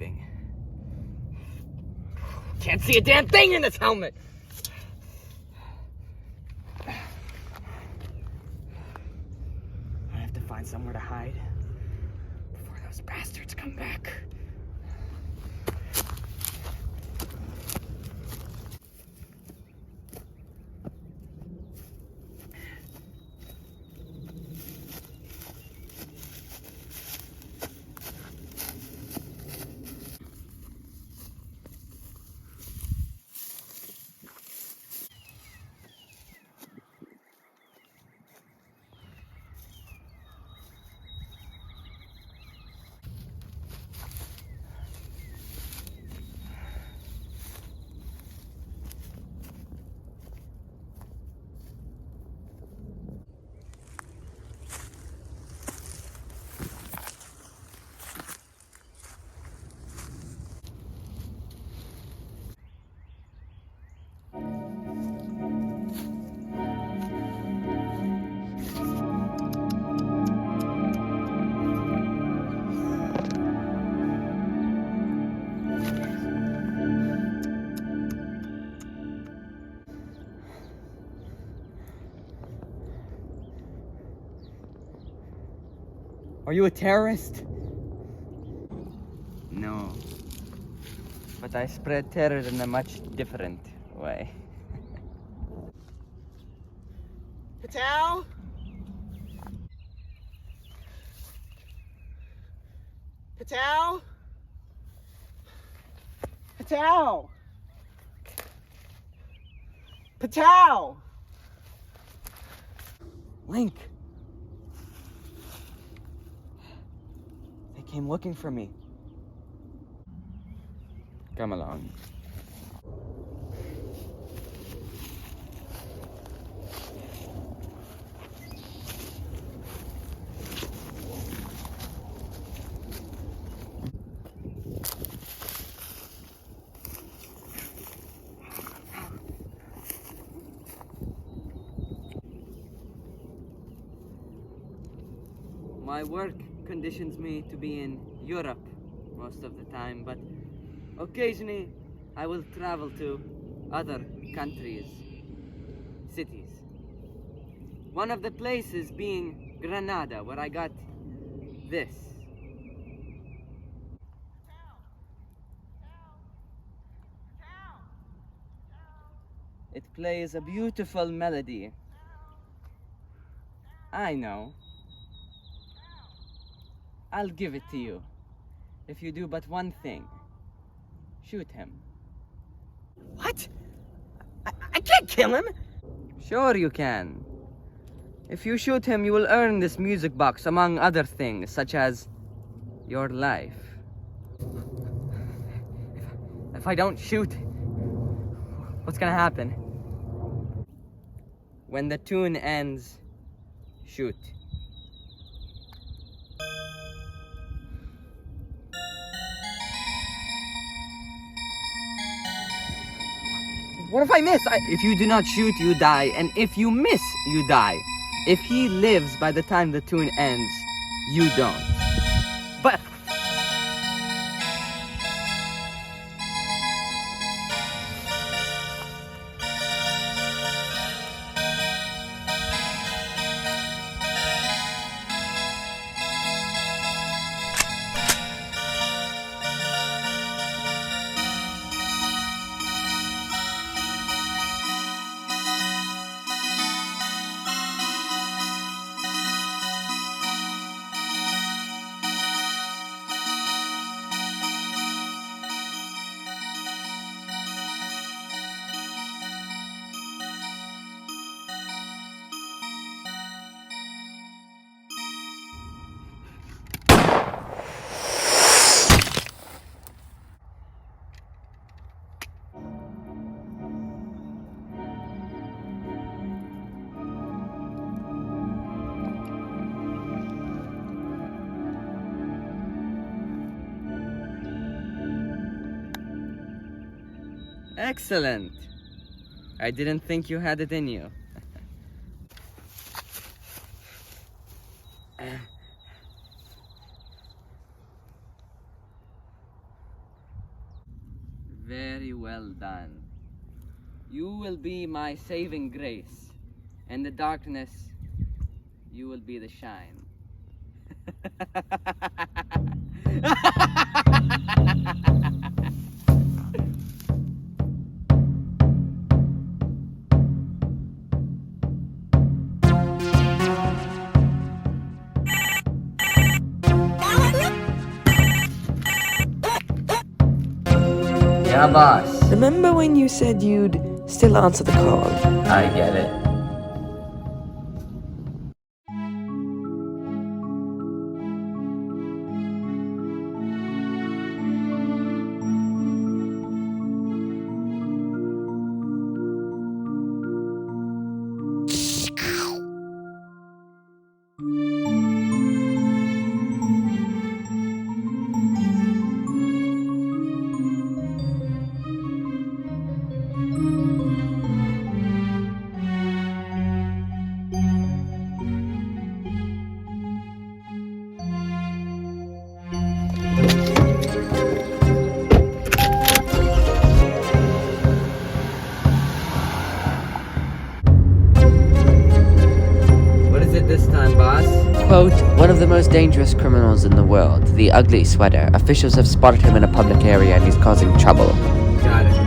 leaving. Can't see a damn thing in this helmet! I have to find somewhere to hide before those bastards come back. Are you a terrorist? No. But I spread terror in a much different way. Patel? Patel? Patel? Patel! Link! They came looking for me. Come along. My work conditions me to be in Europe most of the time, but occasionally I will travel to other countries, cities. One of the places being Granada, where I got this. It plays a beautiful melody. I know. I'll give it to you, if you do but one thing. Shoot him. What? I can't kill him! Sure you can. If you shoot him, you will earn this music box, among other things, such as your life. If I don't shoot, what's gonna happen? When the tune ends, shoot. What if I miss? If you do not shoot, you die, and if you miss, you die. If he lives by the time the tune ends, you don't. But... Excellent. I didn't think you had it in you. Very well done. You will be my saving grace. In the darkness, you will be the shine. Yeah, boss. Remember when you said you'd still answer the call? I get it. What is it this time, boss? Quote, one of the most dangerous criminals in the world, the ugly sweater. Officials have spotted him in a public area and he's causing trouble. Got it.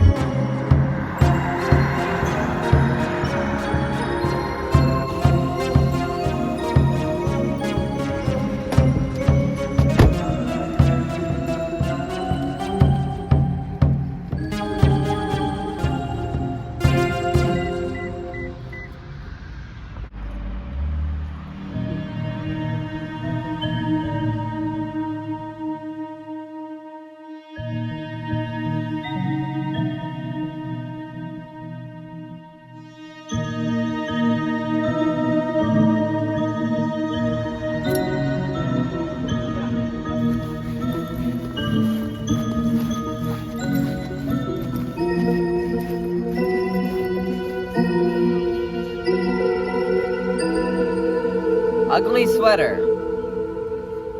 Ugly sweater.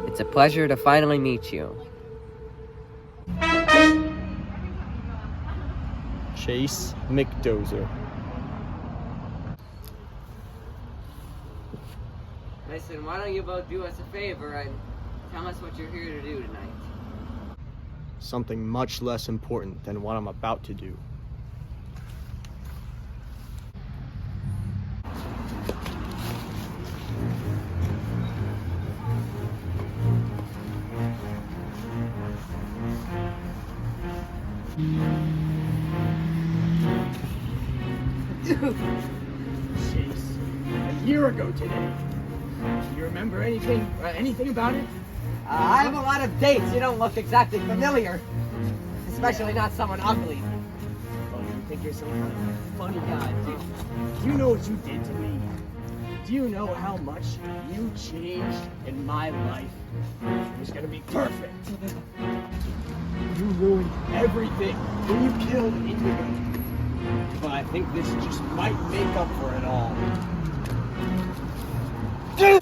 It's a pleasure to finally meet you. Chase McDozer. Listen, why don't you both do us a favor and tell us what you're here to do tonight? Something much less important than what I'm about to do. Chase, a year ago today. Do you remember anything about it? I have a lot of dates. You don't look exactly familiar. Especially not someone ugly. Oh, you think you're some kind of funny guy, do you know what you did to me? Do you know how much you changed in my life? It was gonna be perfect. You ruined everything when you killed Indigo. But I think this just might make up for it all. Damn.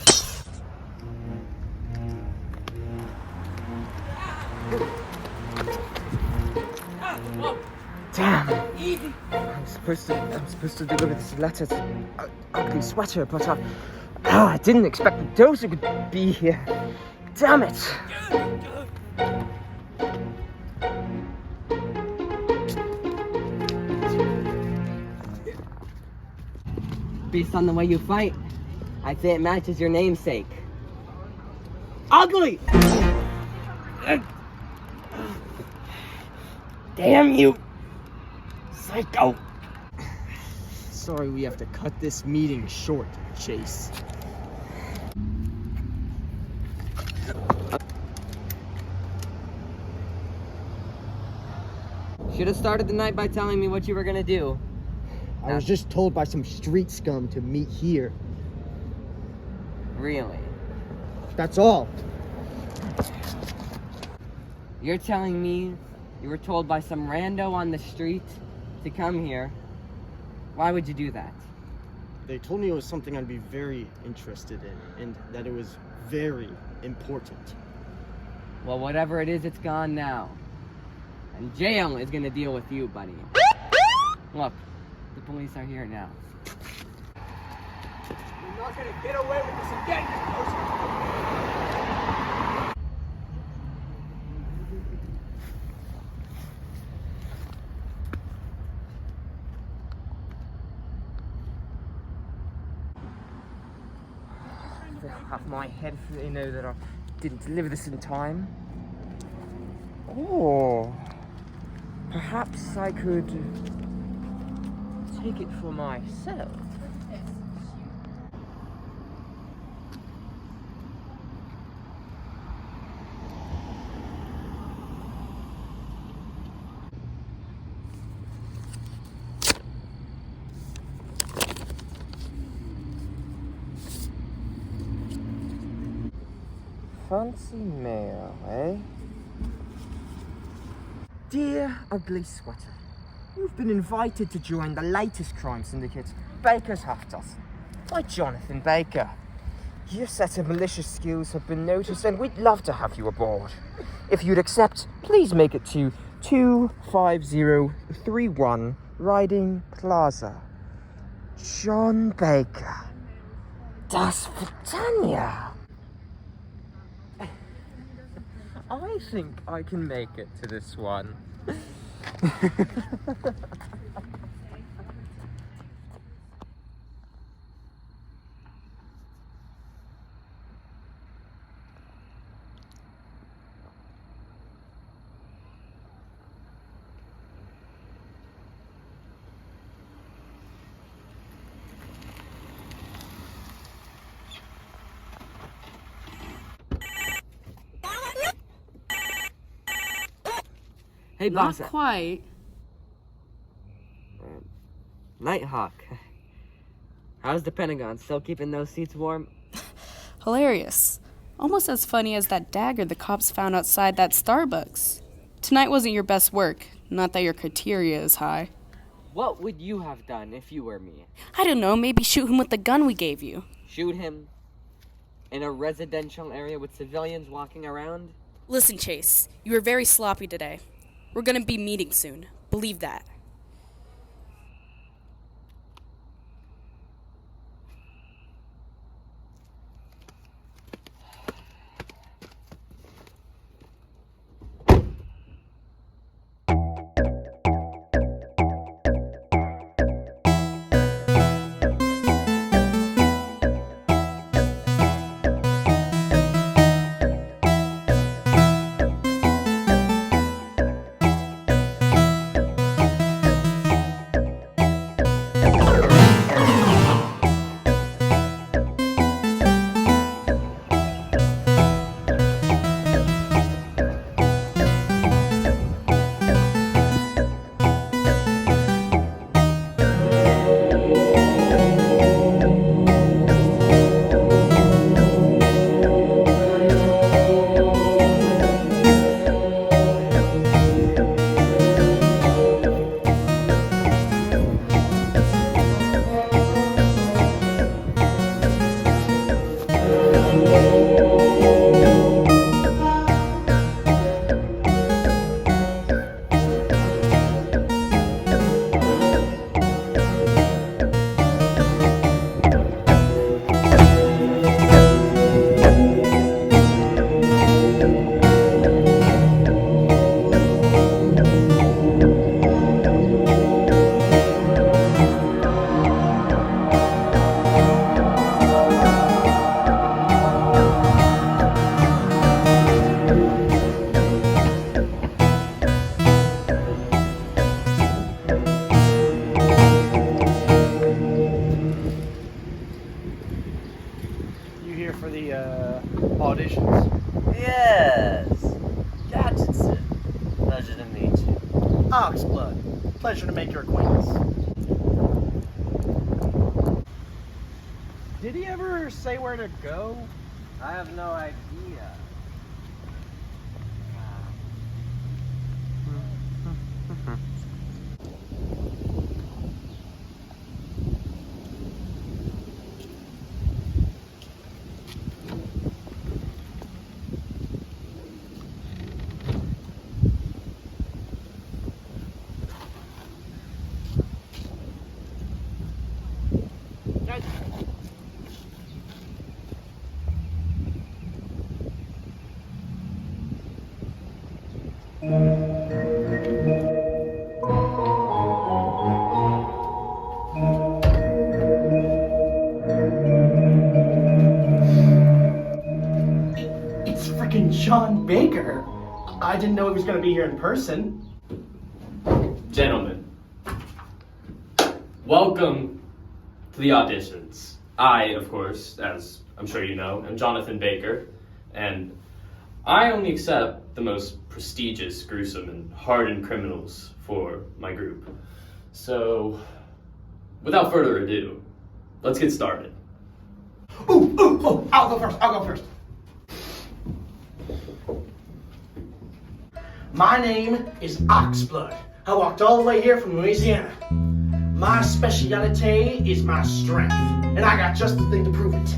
I'm supposed to deliver this letter to Ugly Sweater, but I didn't expect the Dozer would be here. Damn it. Based on the way you fight, I'd say it matches your namesake. Ugly! Damn you, psycho. Sorry we have to cut this meeting short, Chase. Should have started the night by telling me what you were gonna do. I was just told by some street scum to meet here. Really? That's all. You're telling me you were told by some rando on the street to come here? Why would you do that? They told me it was something I'd be very interested in, and that it was very important. Well, whatever it is, it's gone now. And jail is gonna deal with you, buddy. Look, the police are here now. You're not gonna get away with this again, McDozer. They have my head if they know that I didn't deliver this in time. Or perhaps I could take it for myself. Fancy mail, eh? Dear Ugly Sweater, you've been invited to join the latest crime syndicate, Baker's Half Dozen, by Jonathan Baker. Your set of malicious skills have been noticed and we'd love to have you aboard. If you'd accept, please make it to 25031 Riding Plaza. John Baker. Das Britannia. I think I can make it to this one. Hey, boss. Not quite. Nighthawk. How's the Pentagon? Still keeping those seats warm? Hilarious. Almost as funny as that dagger the cops found outside that Starbucks. Tonight wasn't your best work. Not that your criteria is high. What would you have done if you were me? I don't know, maybe shoot him with the gun we gave you. Shoot him in a residential area with civilians walking around? Listen, Chase, you were very sloppy today. We're gonna be meeting soon. Believe that. Auditions? Yes. Gadgetson. Pleasure to meet you. Oxblood. Pleasure to make your acquaintance. Did he ever say where to go? I have no idea. It's freaking John Baker. I didn't know he was going to be here in person. Gentlemen, welcome to the Auditions. I, of course, as I'm sure you know, am Jonathan Baker, and I only accept the most prestigious, gruesome, and hardened criminals for my group. So, without further ado, let's get started. Ooh, I'll go first. My name is Oxblood. I walked all the way here from Louisiana. My speciality is my strength, and I got just the thing to prove it.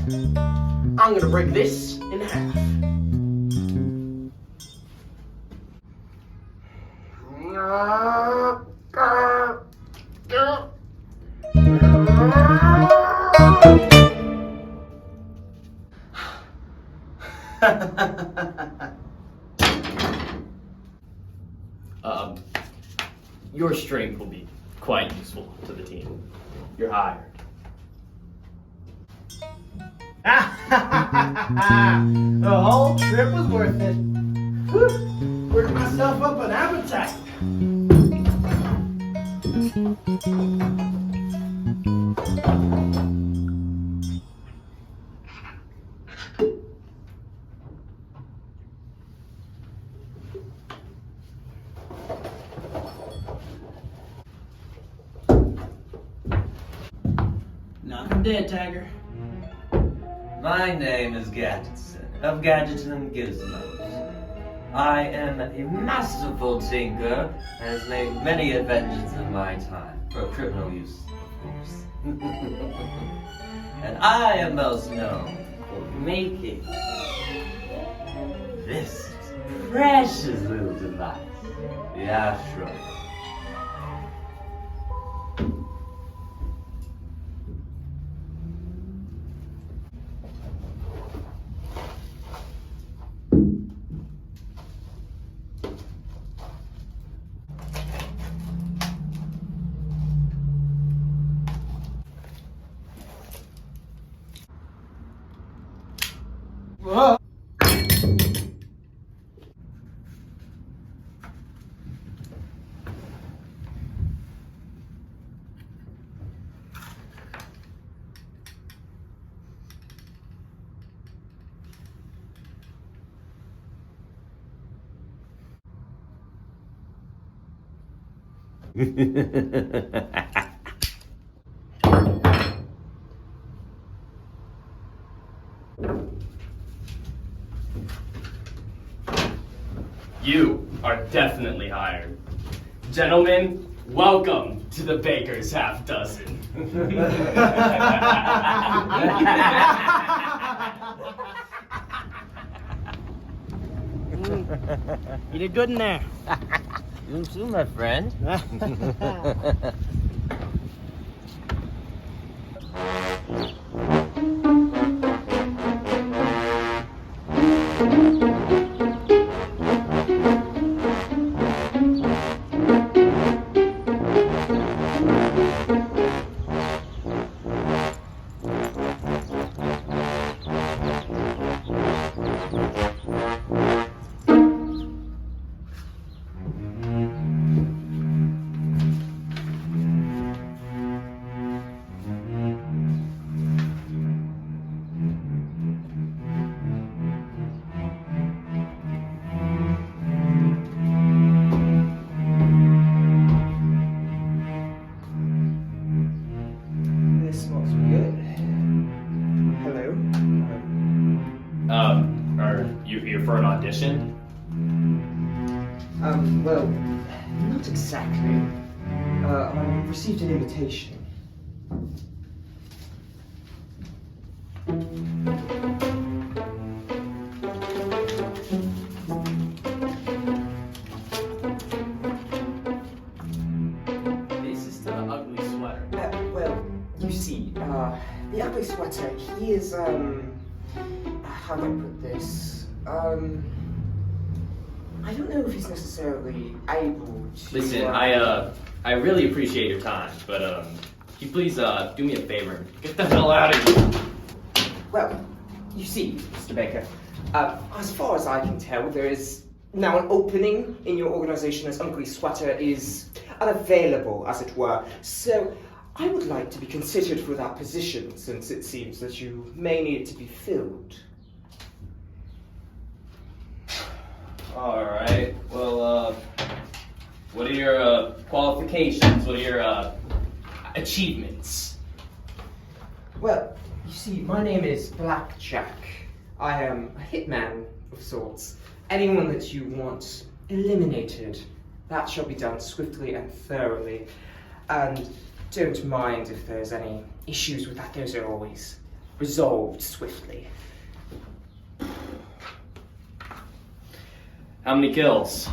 I'm gonna break this in half. Your strength will be quite useful to the team. You're hired. The whole trip was worth it. Whew. Worked myself up an appetite. Nothing dead, Tiger. My name is Gadgetson, of Gadgets and Gizmos. I am a masterful tinker and has made many inventions in my time, for criminal use, of course. And I am most known for making this precious little device, the Astro. Whoa. You are definitely hired. Gentlemen, welcome to the Baker's Half Dozen. You did good in there. You too, my friend. Are you here for an audition? Well, not exactly. I received an invitation. This is to the ugly sweater. Well, you see, the ugly sweater, he is, how do I put this? I don't know if he's necessarily able to... Listen, I really appreciate your time, but can you please do me a favor and get the hell out of here? Well, you see, Mr. Baker, as far as I can tell, there is now an opening in your organization as Ugly Sweater is unavailable, as it were. So I would like to be considered for that position, since it seems that you may need it to be filled. Alright, well, what are your qualifications? What are your achievements? Well, you see, my name is Blackjack. I am a hitman of sorts. Anyone that you want eliminated, that shall be done swiftly and thoroughly. And don't mind if there's any issues with that, those are always resolved swiftly. How many kills?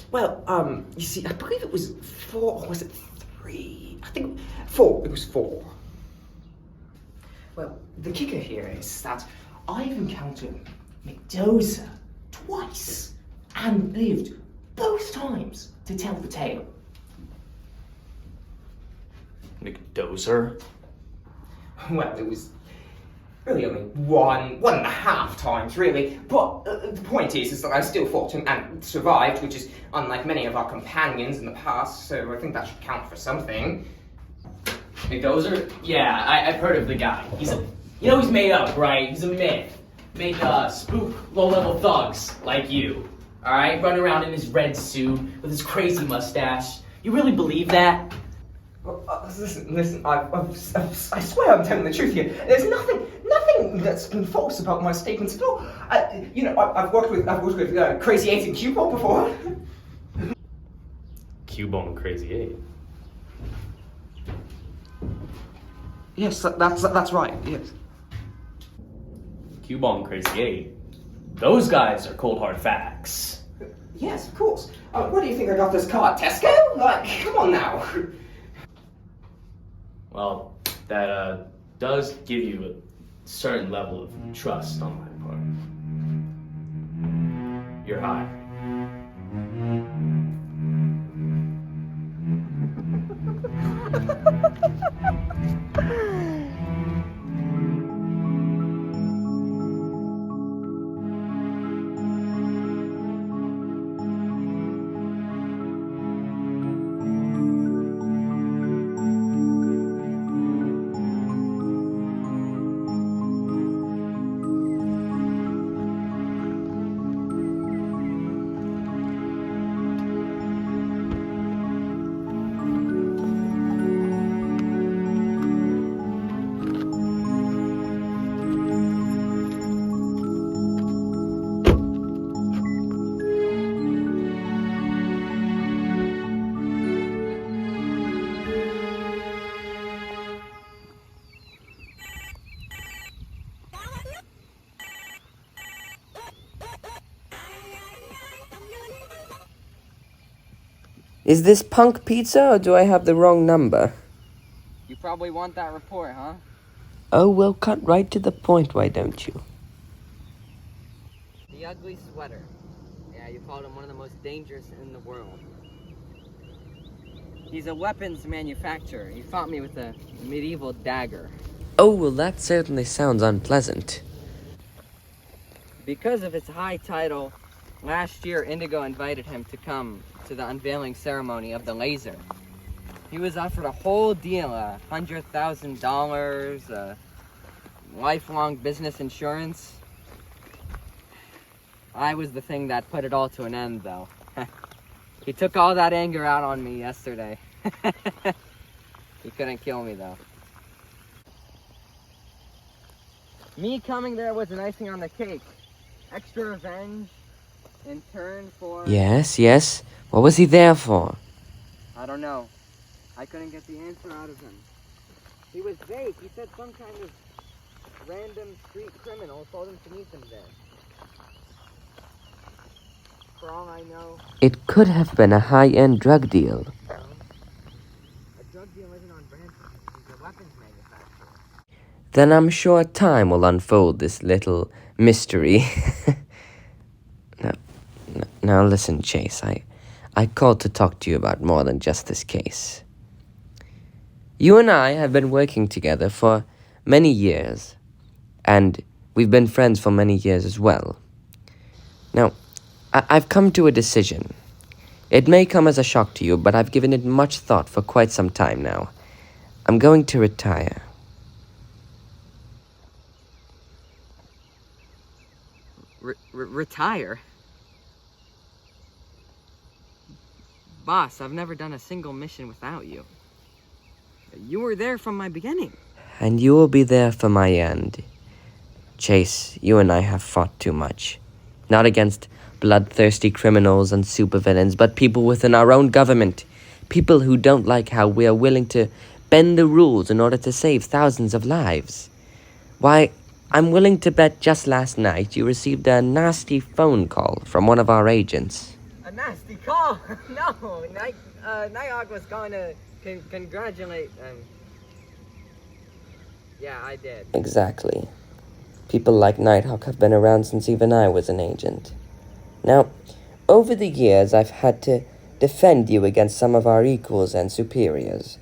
Well, you see, I believe it was 4, or was it 3? I think 4, it was 4. Well, the kicker here is that I've encountered McDozer twice and lived both times to tell the tale. McDozer? Well, it was really only 1.5 times, really. But the point is that I still fought him and survived, which is unlike many of our companions in the past, so I think that should count for something. McDozer? Yeah, I've heard of the guy. He's made up, right? He's a myth. Made spook low-level thugs like you. Alright? Run around in his red suit with his crazy mustache. You really believe that? Well, listen, I swear I'm telling the truth here. There's nothing that's been false about my statements at all. I've worked with Crazy 8 and Cubone before. Cubone Crazy 8. Yes, that's right, yes. Cubone Crazy 8. Those guys are cold hard facts. Yes, of course. Where do you think I got this car? Tesco? Like, come on now. Well, that does give you a certain level of trust on my part. You're hired. Is this Punk Pizza or do I have the wrong number? You probably want that report, huh? Oh, well, cut right to the point, why don't you? The Ugly Sweater. Yeah, you called him one of the most dangerous in the world. He's a weapons manufacturer. He fought me with a medieval dagger. Oh, well, that certainly sounds unpleasant. Because of his high title, last year Indigo invited him to come to the unveiling ceremony of the laser. He was offered a whole deal, $100,000, lifelong business insurance. I was the thing that put it all to an end, though. He took all that anger out on me yesterday. He couldn't kill me, though. Me coming there was an icing on the cake. Extra revenge in turn for... Yes. What was he there for? I don't know. I couldn't get the answer out of him. He was vague. He said some kind of random street criminal told him to meet them there. For all I know... It could have been a high-end drug deal. No. A drug deal isn't on brand. He's a weapons manufacturer. Then I'm sure time will unfold this little mystery. Now listen, Chase, I called to talk to you about more than just this case. You and I have been working together for many years, and we've been friends for many years as well. Now, I've come to a decision. It may come as a shock to you, but I've given it much thought for quite some time now. I'm going to retire. Retire? Boss, I've never done a single mission without you. You were there from my beginning. And you will be there for my end. Chase, you and I have fought too much. Not against bloodthirsty criminals and supervillains, but people within our own government. People who don't like how we are willing to bend the rules in order to save thousands of lives. Why, I'm willing to bet just last night you received a nasty phone call from one of our agents. A nasty call? No, Nighthawk was going to congratulate. Yeah, I did. Exactly. People like Nighthawk have been around since even I was an agent. Now, over the years, I've had to defend you against some of our equals and superiors.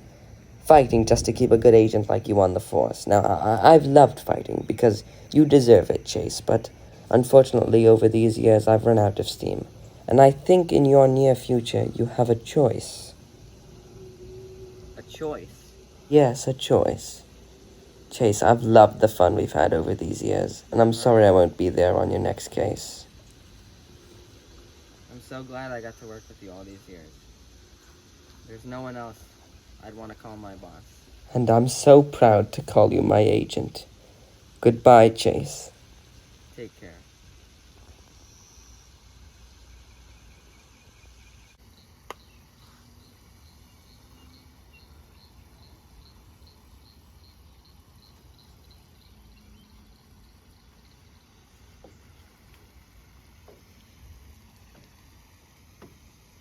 Fighting just to keep a good agent like you on the force. Now, I've loved fighting because you deserve it, Chase, but unfortunately over these years I've run out of steam. And I think in your near future you have a choice. A choice? Yes, a choice. Chase, I've loved the fun we've had over these years, and I'm sorry I won't be there on your next case. I'm so glad I got to work with you all these years. There's no one else I'd want to call my boss. And I'm so proud to call you my agent. Goodbye, Chase. Take care.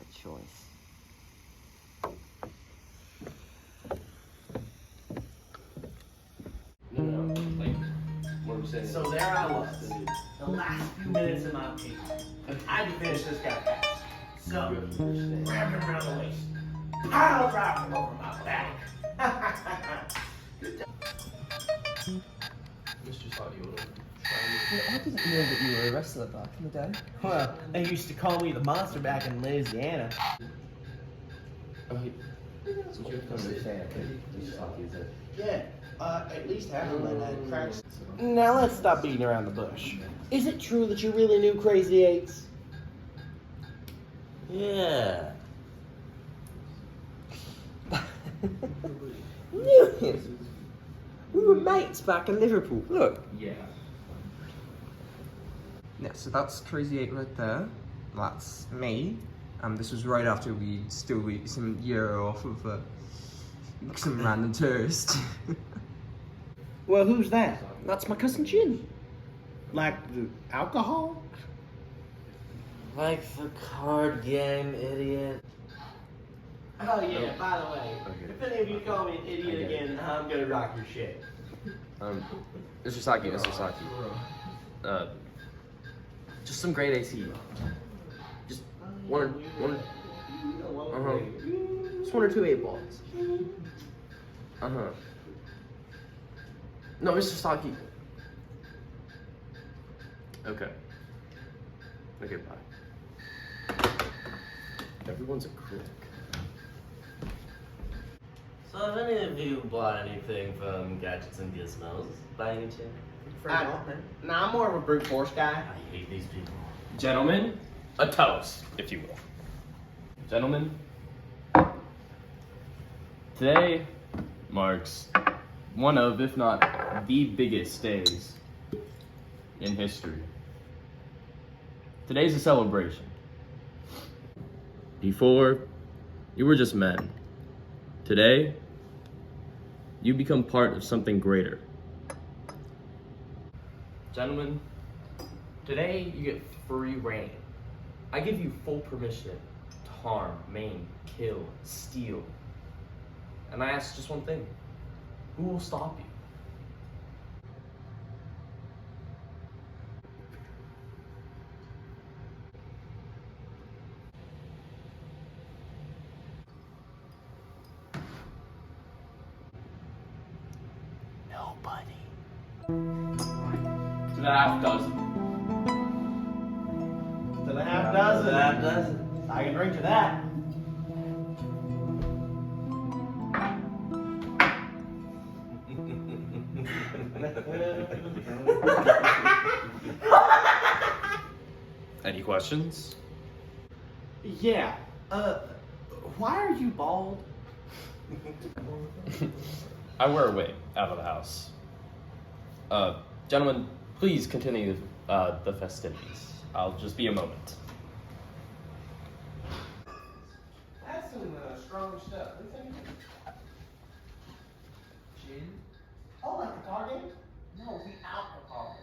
A choice. So there I was, the last few minutes of my piece. I had to finish this guy fast. So, grab him around the waist, pile drive him over my back. Mr. Saudi, I didn't know that you were a wrestler back in the day. Well, they used to call me the monster back in Louisiana. Yeah, at least half of them had cracks. Now let's stop beating around the bush. Is it true that you really knew Crazy Eights? Yeah. Knew him. We were mates back in Liverpool. Look. Yeah. Yeah, so that's Crazy 8 right there. That's me. This was right after we'd still eat some gyro off of some random tourist. Well, who's that? That's my cousin Jin. Like the alcohol? Like the card game, idiot. Oh yeah, by the way, if any of you call me an idiot again, I'm gonna rock your shit. Mr. Saki. Just some great AC. Just one. Just 1 or 2 8 balls. No, Mr. Saki. Okay, bye. Everyone's a critic. So have any of you bought anything from Gadgets and Gizmos by any chance? Nah, I'm more of a brute force guy. I hate these people. Gentlemen, a toast, if you will. Gentlemen, today marks one of, if not the biggest days in history. Today's a celebration. Before, you were just men. Today, you become part of something greater. Gentlemen, today you get free reign. I give you full permission to harm, maim, kill, steal. And I ask just one thing. Who will stop you? buddy. To the half dozen. To the half dozen. Half dozen. I can drink to that. Any questions? Yeah. Why are you bald? I wear a wig out of the house. Gentlemen, please continue the festivities. I'll just be a moment. That's some strong stuff. Gin? Oh, like the card game? No, the alcohol.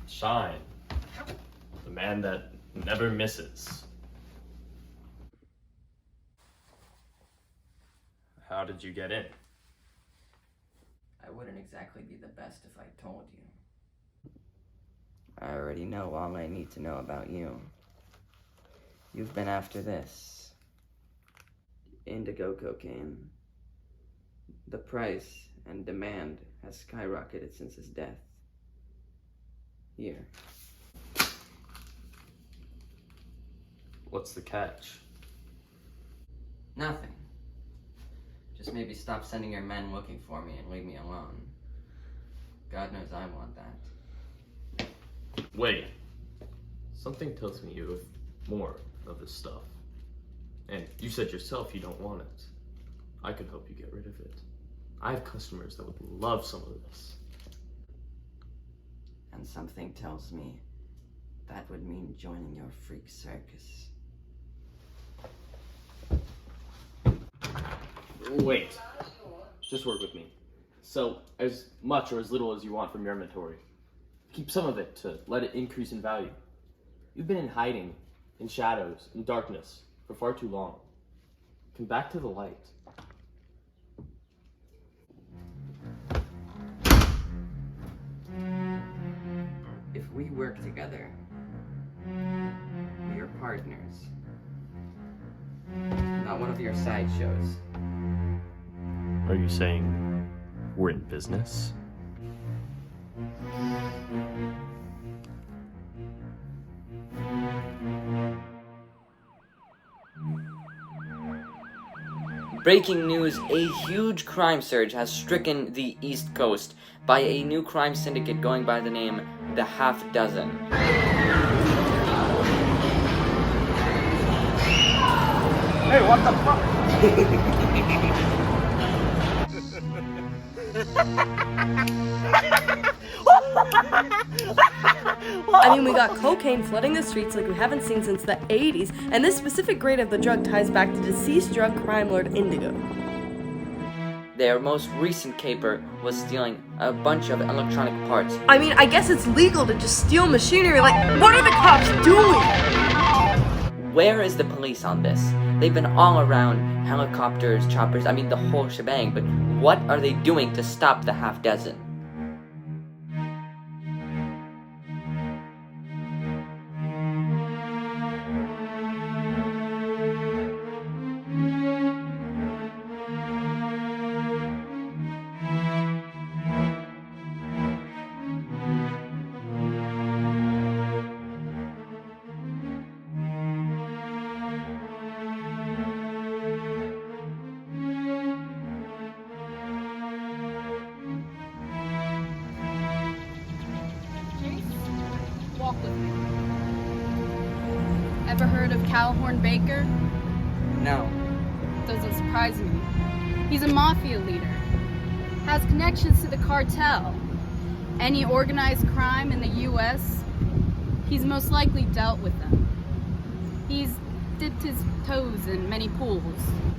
Shine. The man that never misses. How did you get in? I wouldn't exactly be the best if I told you. I already know all I need to know about you. You've been after this. Indigo cocaine. The price and demand has skyrocketed since his death. Here. What's the catch? Nothing. Just maybe stop sending your men looking for me and leave me alone. God knows I want that. Wait. Something tells me you have more of this stuff. And you said yourself you don't want it. I could help you get rid of it. I have customers that would love some of this. And something tells me that would mean joining your freak circus. Wait. Just work with me. Sell as much or as little as you want from your inventory. Keep some of it to let it increase in value. You've been in hiding, in shadows, in darkness, for far too long. Come back to the light. If we work together, we are partners. Not one of your sideshows. Are you saying we're in business? Breaking news, a huge crime surge has stricken the East Coast by a new crime syndicate going by the name The Half Dozen. Hey, what the fuck? I mean, we got cocaine flooding the streets like we haven't seen since the 80s, and this specific grade of the drug ties back to deceased drug crime lord Indigo. Their most recent caper was stealing a bunch of electronic parts. I mean, I guess it's legal to just steal machinery, like, what are the cops doing? Where is the police on this? They've been all around, helicopters, choppers, I mean the whole shebang, but what are they doing to stop the Half Dozen? Walk with me. Ever heard of Calhoun Baker? No. Doesn't surprise me. He's a mafia leader. Has connections to the cartel. Any organized crime in the U.S., he's most likely dealt with them. He's dipped his toes in many pools.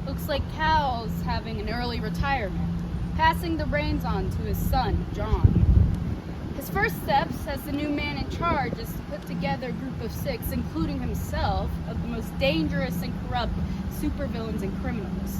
Looks like Cal's having an early retirement, passing the reins on to his son, John. His first steps as the new man in charge is to put together a group of 6, including himself, of the most dangerous and corrupt supervillains and criminals.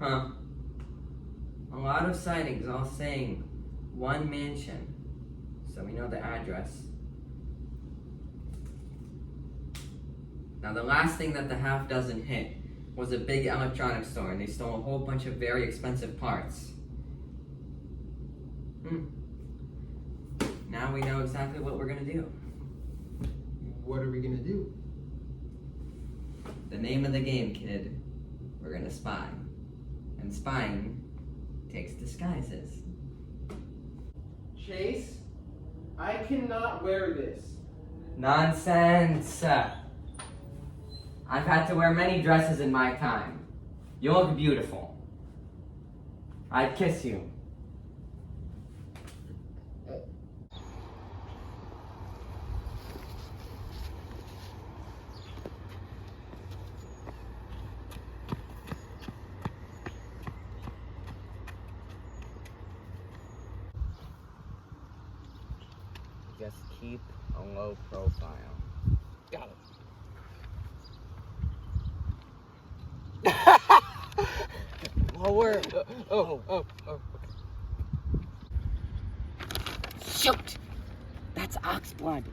Huh. A lot of sightings all saying one mansion. So we know the address. Now the last thing that the half dozen hit was a big electronics store, and they stole a whole bunch of very expensive parts. Now we know exactly what we're gonna do. What are we gonna do? The name of the game, kid. We're gonna spy. And spying takes disguises. Chase, I cannot wear this. Nonsense! I've had to wear many dresses in my time. You look beautiful. I'd kiss you. Just keep a low profile. Got it. Lower. Oh. Shoot! That's Oxblood.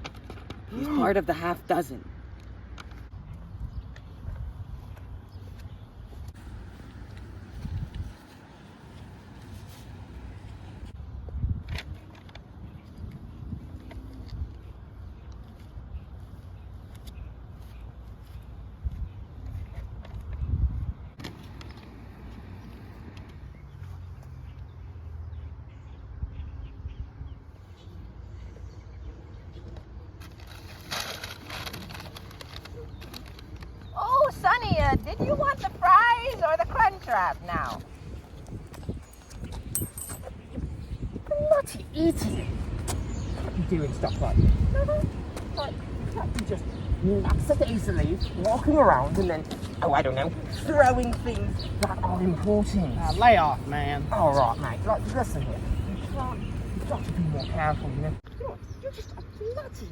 He's part of the half dozen. Oh, Sonny, did you want the fries or the crunch wrap now? Bloody idiot. What are you doing stuff like this? Like, can't you just lackadaisically walking around and then, oh, I don't know, throwing things that are important? Lay off, man. All right, mate. Like, listen here. You've got to be more careful, you know. You're just a bloody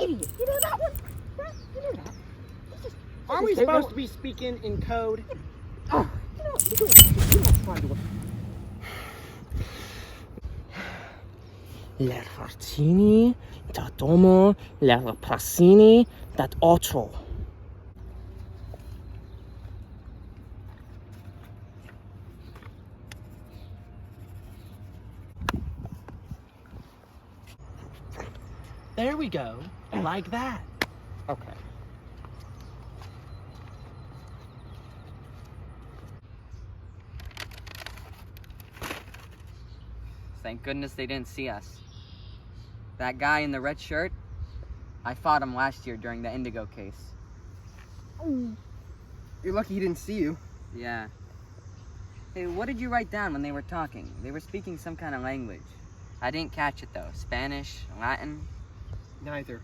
idiot. You know that one? Yeah, you know that. Aren't we supposed to be speaking in code? Oh, you know what? You're not trying to... Le Fartini, da domo, le Placini, dat otro. There we go. Like that. Okay. Thank goodness they didn't see us. That guy in the red shirt, I fought him last year during the Indigo case. You're lucky he didn't see you. Yeah. Hey, what did you write down when they were talking? They were speaking some kind of language. I didn't catch it though. Spanish? Latin? Neither.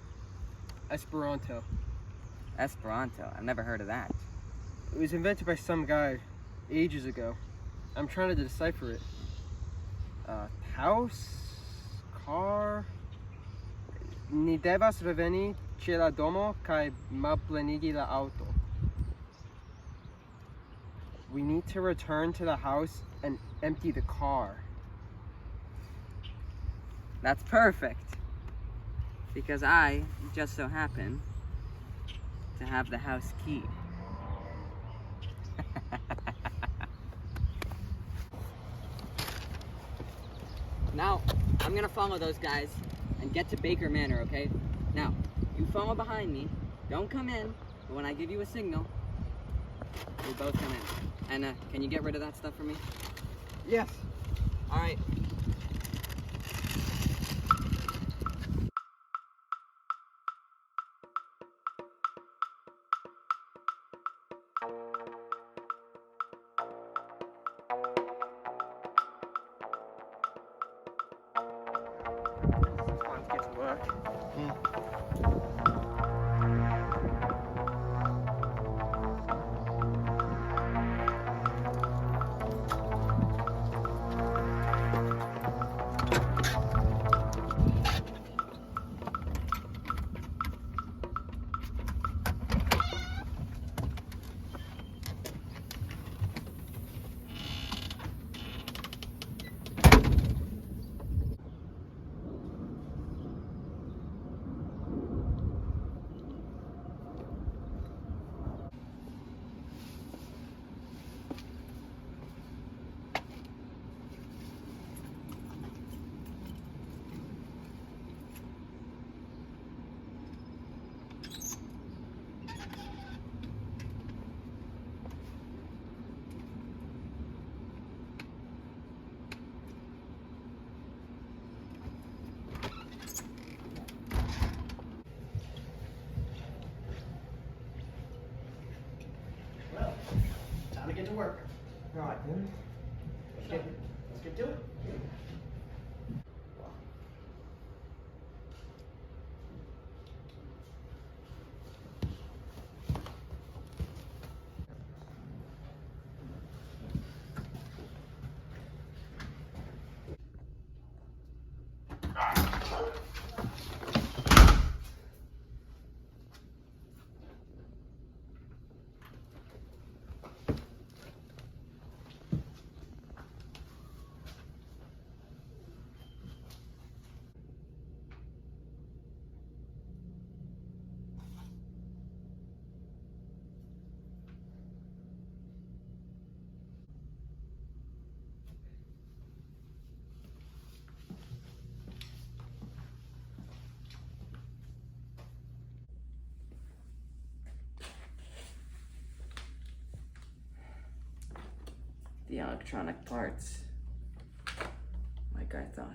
Esperanto. Esperanto. I've never heard of that. It was invented by some guy ages ago. I'm trying to decipher it. House? Car? Ni devas reveni ĉe la domo kaj malplenigi la auto. We need to return to the house and empty the car. That's perfect. Because I just so happen to have the house key. Now, I'm gonna follow those guys and get to Baker Manor, okay? Now, you follow behind me. Don't come in, but when I give you a signal, we both come in. And can you get rid of that stuff for me? Yes. All right. Let's get to work. working. All right, then. Let's get to it. The electronic parts, like I thought.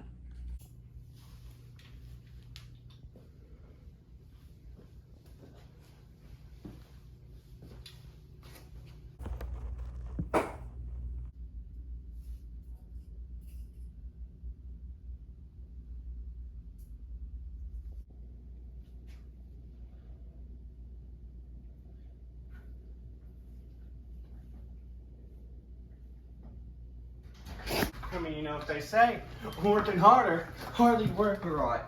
I mean, you know what they say, working harder, hardly working right.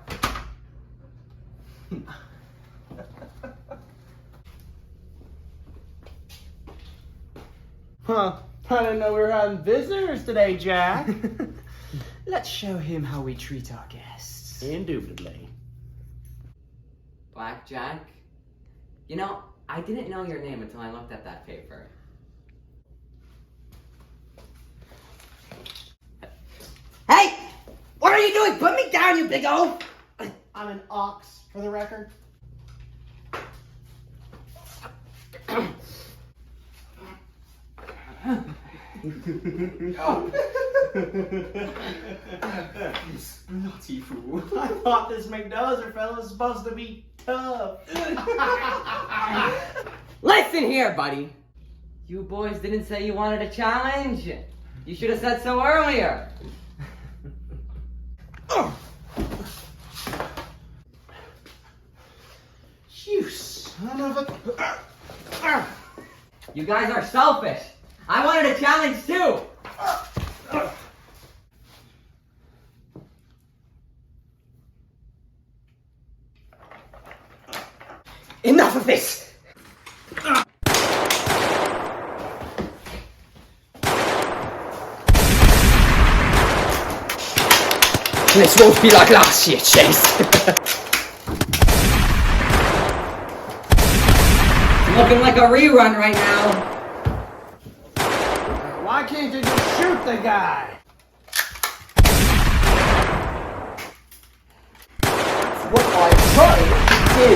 Huh, I didn't know we were having visitors today, Jack. Let's show him how we treat our guests. Indubitably. Blackjack? You know, I didn't know your name until I looked at that paper. Hey! What are you doing? Put me down, you big O! I'm an ox, for the record. Bloody fool. I thought this McDozer fellow was supposed to be tough. Listen here, buddy. You boys didn't say you wanted a challenge. You should have said so earlier. You son of a... You guys are selfish. I wanted a challenge too. Enough of this! This won't be like last year, Chase. Looking like a rerun right now. Why can't you just shoot the guy? What I'm trying to do.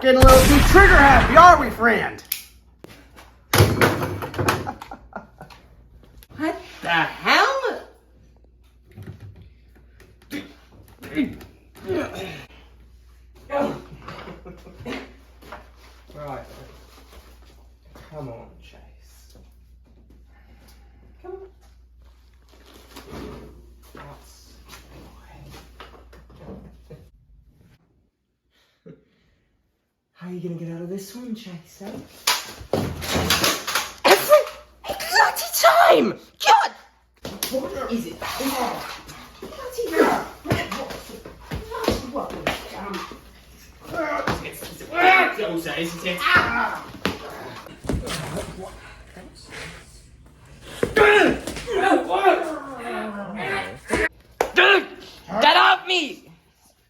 Getting a little too trigger happy, are we, friend? What the hell? Right. Come on, Chase. Come on. That's How are you gonna get out of this one, Chase, eh? Every bloody time! God! What is it? Dozer, isn't it? Get off me!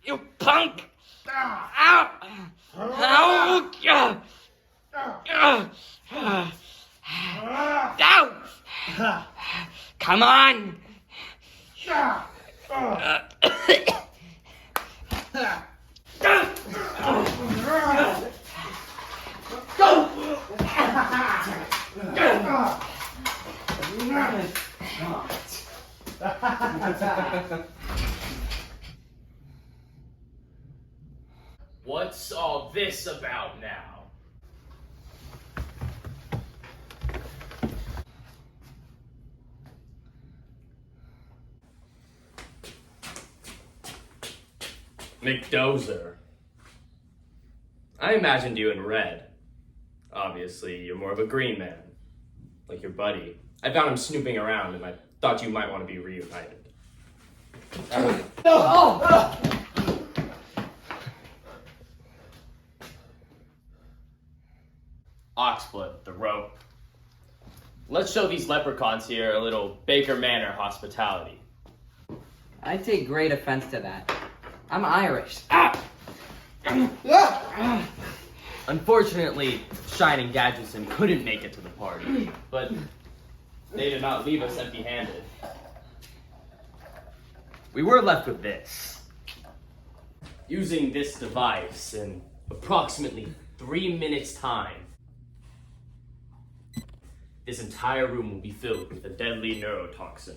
You punk! Ow! Ow! Ow! Come on! Go! What's all this about now? McDozer. I imagined you in red. Obviously, you're more of a green man, like your buddy. I found him snooping around, and I thought you might want to be reunited. Oxblood, the rope. Let's show these leprechauns here a little Baker Manor hospitality. I take great offense to that. I'm Irish. Unfortunately, Shining Gadgetson couldn't make it to the party, but they did not leave us empty-handed. We were left with this. Using this device in approximately 3 minutes' time, this entire room will be filled with a deadly neurotoxin.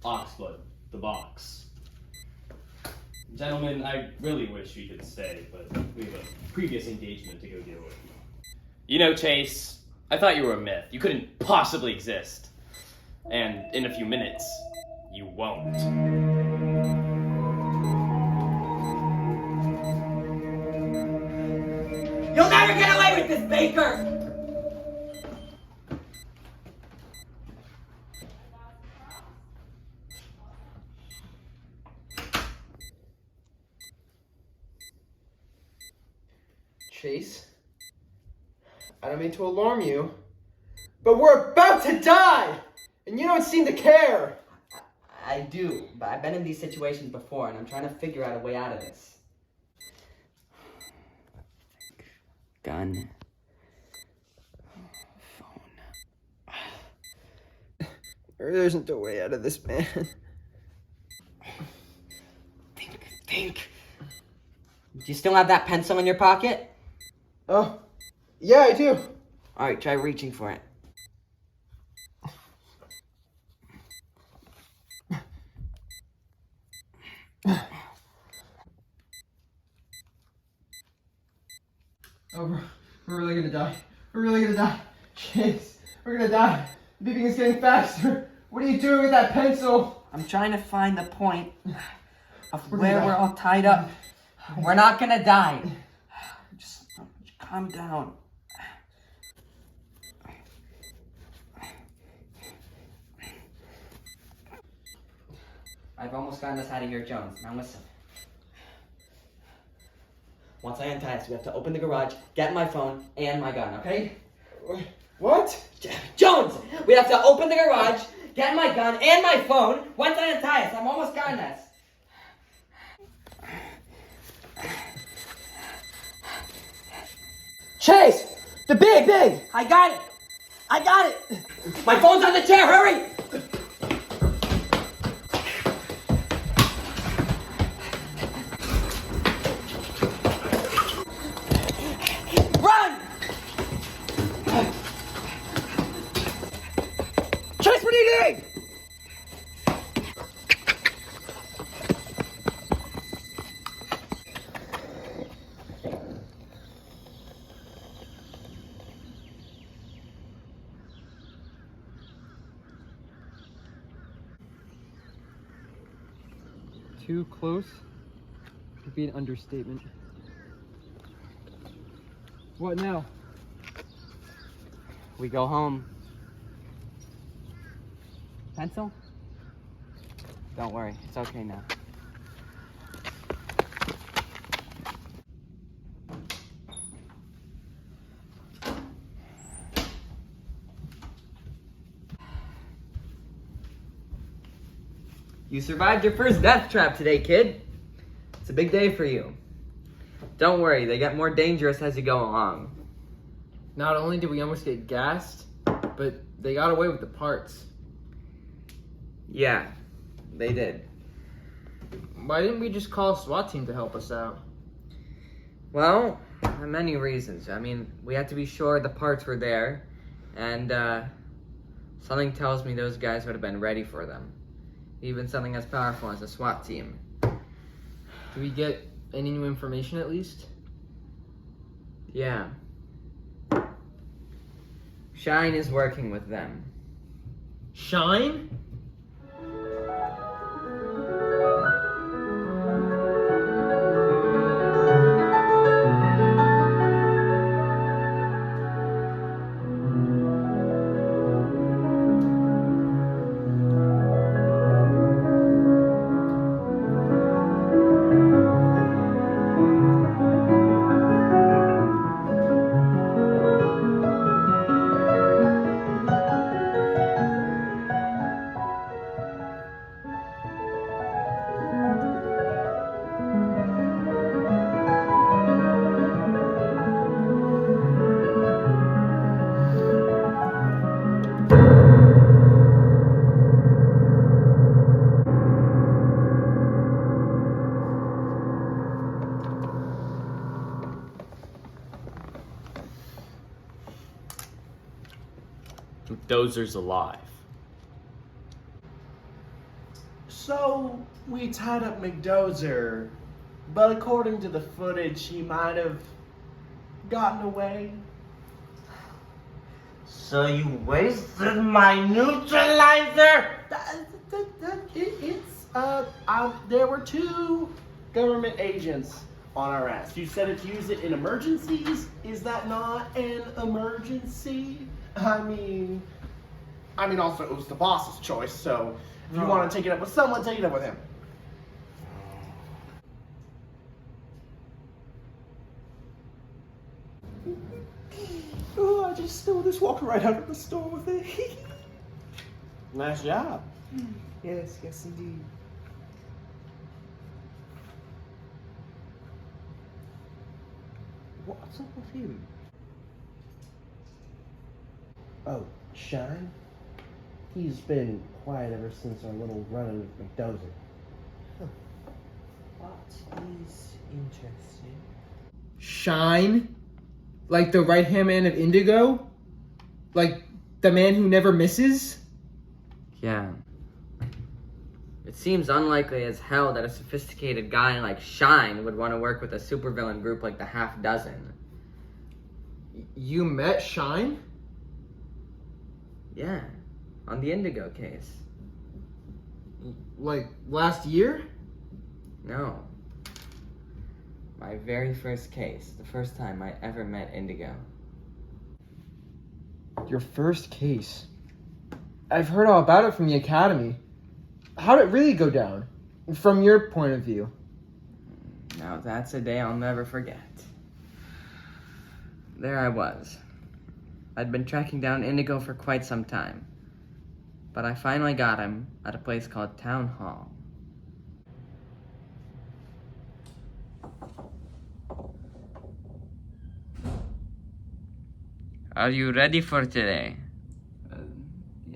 Oxblood, the box. Gentlemen, I really wish we could stay, but we have a previous engagement to go deal with. You know, Chase, I thought you were a myth. You couldn't possibly exist. And in a few minutes, you won't. You'll never get away with this, Baker! Chase, I don't mean to alarm you, but we're about to die, and you don't seem to care. I do, but I've been in these situations before, and I'm trying to figure out a way out of this. Gun. Phone. There isn't a way out of this, man. Think. Do you still have that pencil in your pocket? Oh, yeah, I do. All right, try reaching for it. Oh, we're really gonna die. We're really gonna die. Chase, we're gonna die. The beeping is getting faster. What are you doing with that pencil? I'm trying to find the point of We're where gonna we're die. all tied up. We're not gonna die. Just calm down. I've almost gotten us out of here, Jones. Now listen. Once I untie us, we have to open the garage, get my phone and my gun, okay? What? Jones! We have to open the garage, get my gun and my phone. Once I untie us, I'm almost gotten us. Chase! The big! I got it! My phone's on the chair, hurry! Run! Chase, what are you doing? Too close would be an understatement. What now? We go home. Pencil? Don't worry, it's okay now. You survived your first death trap today, kid. It's a big day for you. Don't worry, they get more dangerous as you go along. Not only did we almost get gassed, but they got away with the parts. Yeah, they did. Why didn't we just call a SWAT team to help us out? Well, for many reasons. I mean, we had to be sure the parts were there, and something tells me those guys would have been ready for them. Even something as powerful as a SWAT team. Do we get Any new information at least? Yeah. Shine is working with them. Shine? McDozer's alive. So, we tied up McDozer, but according to the footage, he might have gotten away. So you wasted my neutralizer? There were 2 government agents on our ass. You said to use it in emergencies. Is that not an emergency? I mean, also it was the boss's choice, so if you want to take it up with someone, take it up with him. Oh, I just stole this walk right out of the store with it. Nice job. Yes, indeed. What's up with him? Oh, Shine? He's been quiet ever since our little run with McDozer. What is interesting? Shine? Like the right-hand man of Indigo? Like the man who never misses? Yeah. It seems unlikely as hell that a sophisticated guy like Shine would want to work with a supervillain group like the Half Dozen. You met Shine? Yeah, on the Indigo case. Like last year? No. My very first case, the first time I ever met Indigo. Your first case? I've heard all about it from the academy. How'd it really go down? From your point of view? Now that's a day I'll never forget. There I was. I'd been tracking down Indigo for quite some time. But I finally got him at a place called Town Hall. Are you ready for today?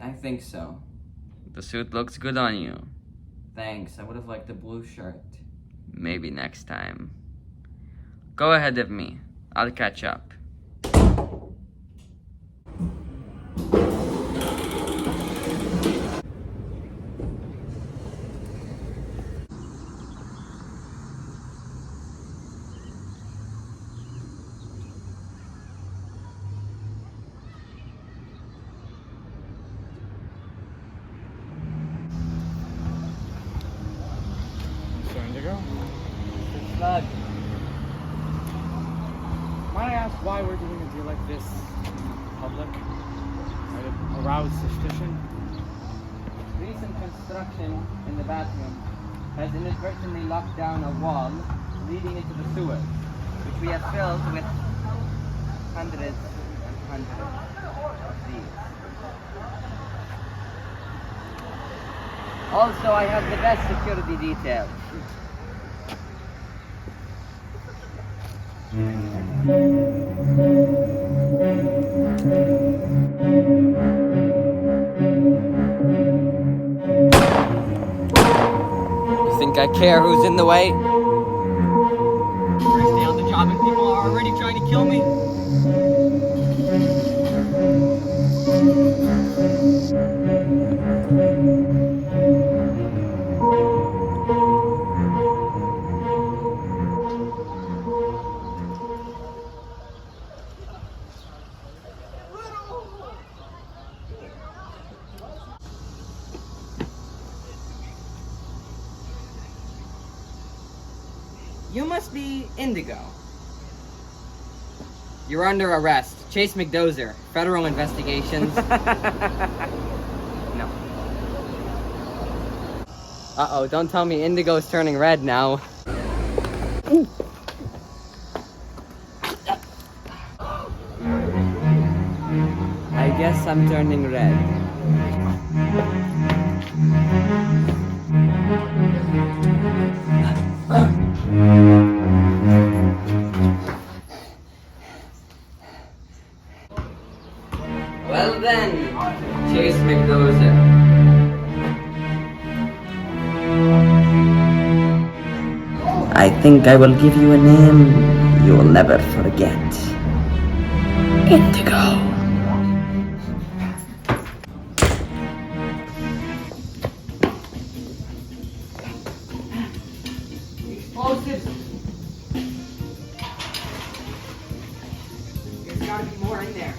I think so. The suit looks good on you. Thanks, I would have liked a blue shirt. Maybe next time. Go ahead of me. I'll catch up. Might I ask why we're doing a deal like this in public? Might it arouse suspicion? Recent construction in the bathroom has inadvertently locked down a wall leading into the sewers, which we have filled with hundreds and hundreds of these. Also, I have the best security detail. You think I care who's in the way? First day on the job and people are already trying to kill me? be Indigo. You're under arrest. Chase McDozer, federal investigations. No. Uh-oh, don't tell me Indigo's turning red now. I guess I'm turning red. Well then, Chase McDozer. I think I will give you a name you will never forget. Indigo. Explosives! There's gotta be more in there.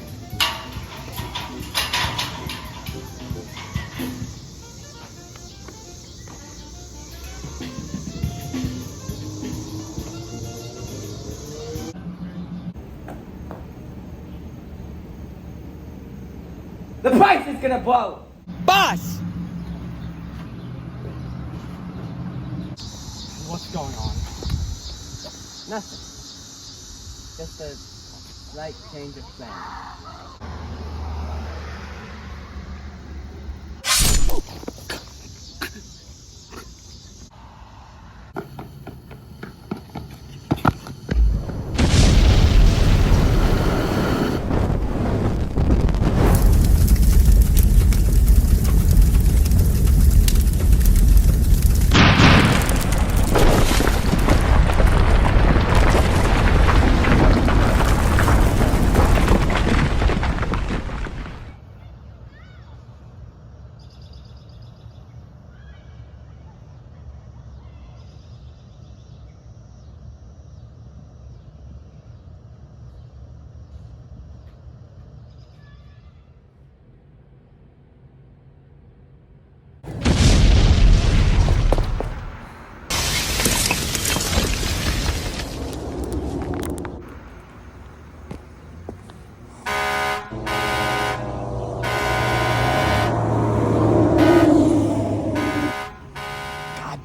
The price is gonna blow! Boss! What's going on? Nothing. Just a slight change of plan.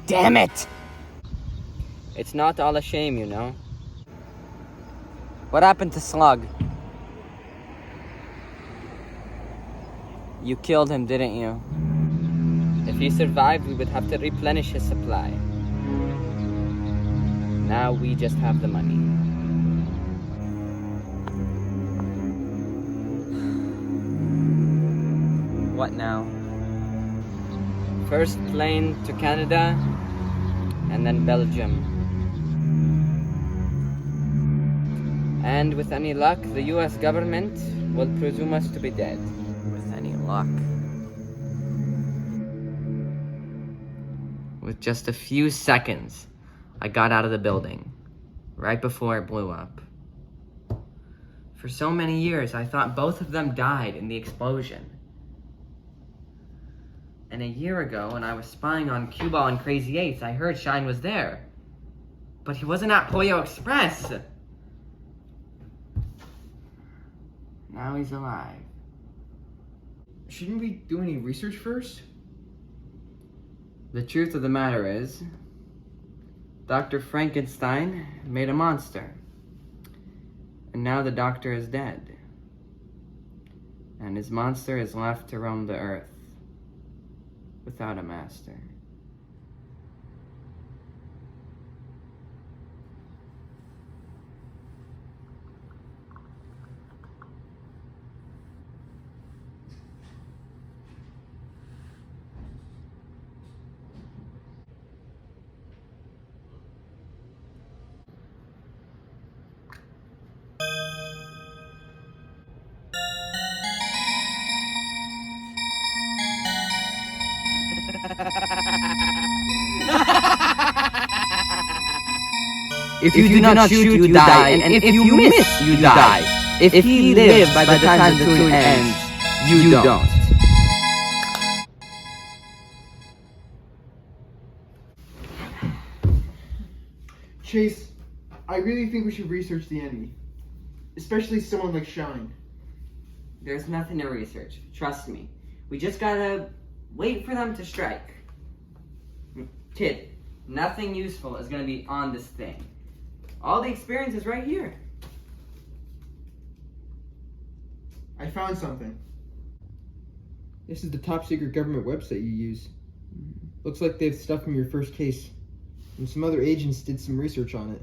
Damn it! It's not all a shame, you know. What happened to Slug? You killed him, didn't you? If he survived, we would have to replenish his supply. Now we just have the money. What now? First plane to Canada, and then Belgium. And with any luck, the US government will presume us to be dead. With any luck. With just a few seconds, I got out of the building, right before it blew up. For so many years, I thought both of them died in the explosion. And a year ago, when I was spying on Q-Ball and Crazy Eights, I heard Shine was there. But he wasn't at Pollo Express. Now he's alive. Shouldn't we do any research first? The truth of the matter is, Dr. Frankenstein made a monster. And now the doctor is dead. And his monster is left to roam the earth. Without a master. If you do not shoot, you die, and if you miss, you die. If he lives by the time the tune ends, you don't. Chase, I really think we should research the enemy. Especially someone like Shine. There's nothing to research. Trust me. We just gotta wait for them to strike. Kid, nothing useful is gonna be on this thing. All the experience is right here. I found something. This is the top secret government website you use. Looks like they have stuff from your first case. And some other agents did some research on it.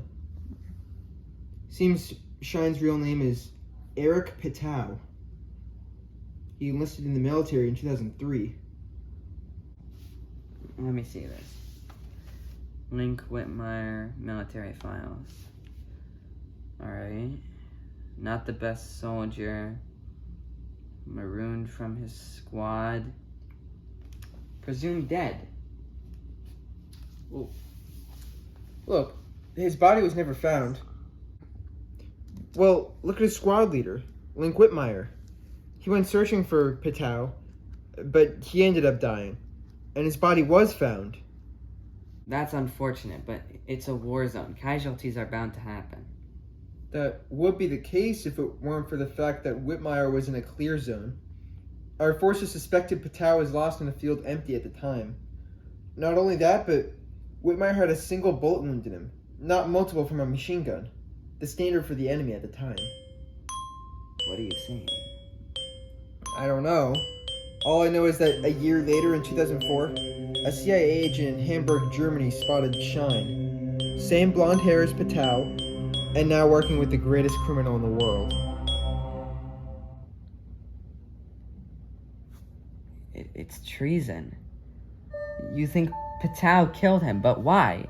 Seems Shine's real name is Eric Patow. He enlisted in the military in 2003. Let me see this. Link Whitmire military files. Alright. Not the best soldier. Marooned from his squad. Presumed dead. Well, look, his body was never found. Well, look at his squad leader, Link Whitmire. He went searching for Patow, but he ended up dying. And his body was found. That's unfortunate, but it's a war zone. Casualties are bound to happen. That would be the case if it weren't for the fact that Whitmire was in a clear zone. Our forces suspected Patow was lost in a field empty at the time. Not only that, but Whitmire had a single bullet wound in him, not multiple from a machine gun. The standard for the enemy at the time. What are you saying? I don't know. All I know is that a year later, in 2004, a CIA agent in Hamburg, Germany spotted Shine. Same blonde hair as Patow, and now working with the greatest criminal in the world. It's treason. You think Patow killed him, but why?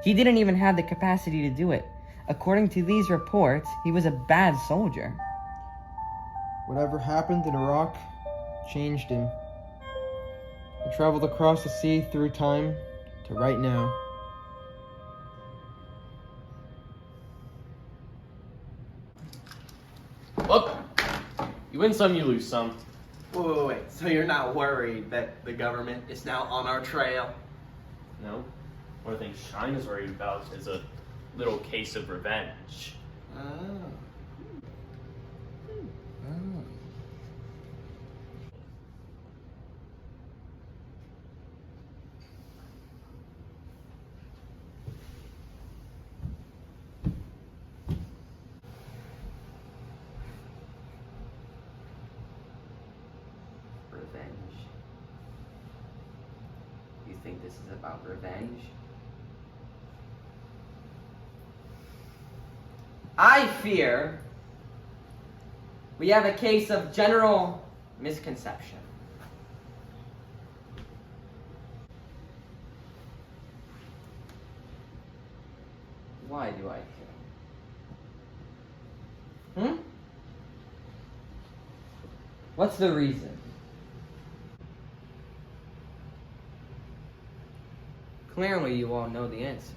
He didn't even have the capacity to do it. According to these reports, he was a bad soldier. Whatever happened in Iraq changed him. He traveled across the sea through time to right now. Look, you win some, you lose some. Wait. So you're not worried that the government is now on our trail? No. One of the things Shine is worried about is a little case of revenge. Oh. Revenge. You think this is about revenge? I fear we have a case of general misconception. Why do I kill? What's the reason? Clearly you all know the answer.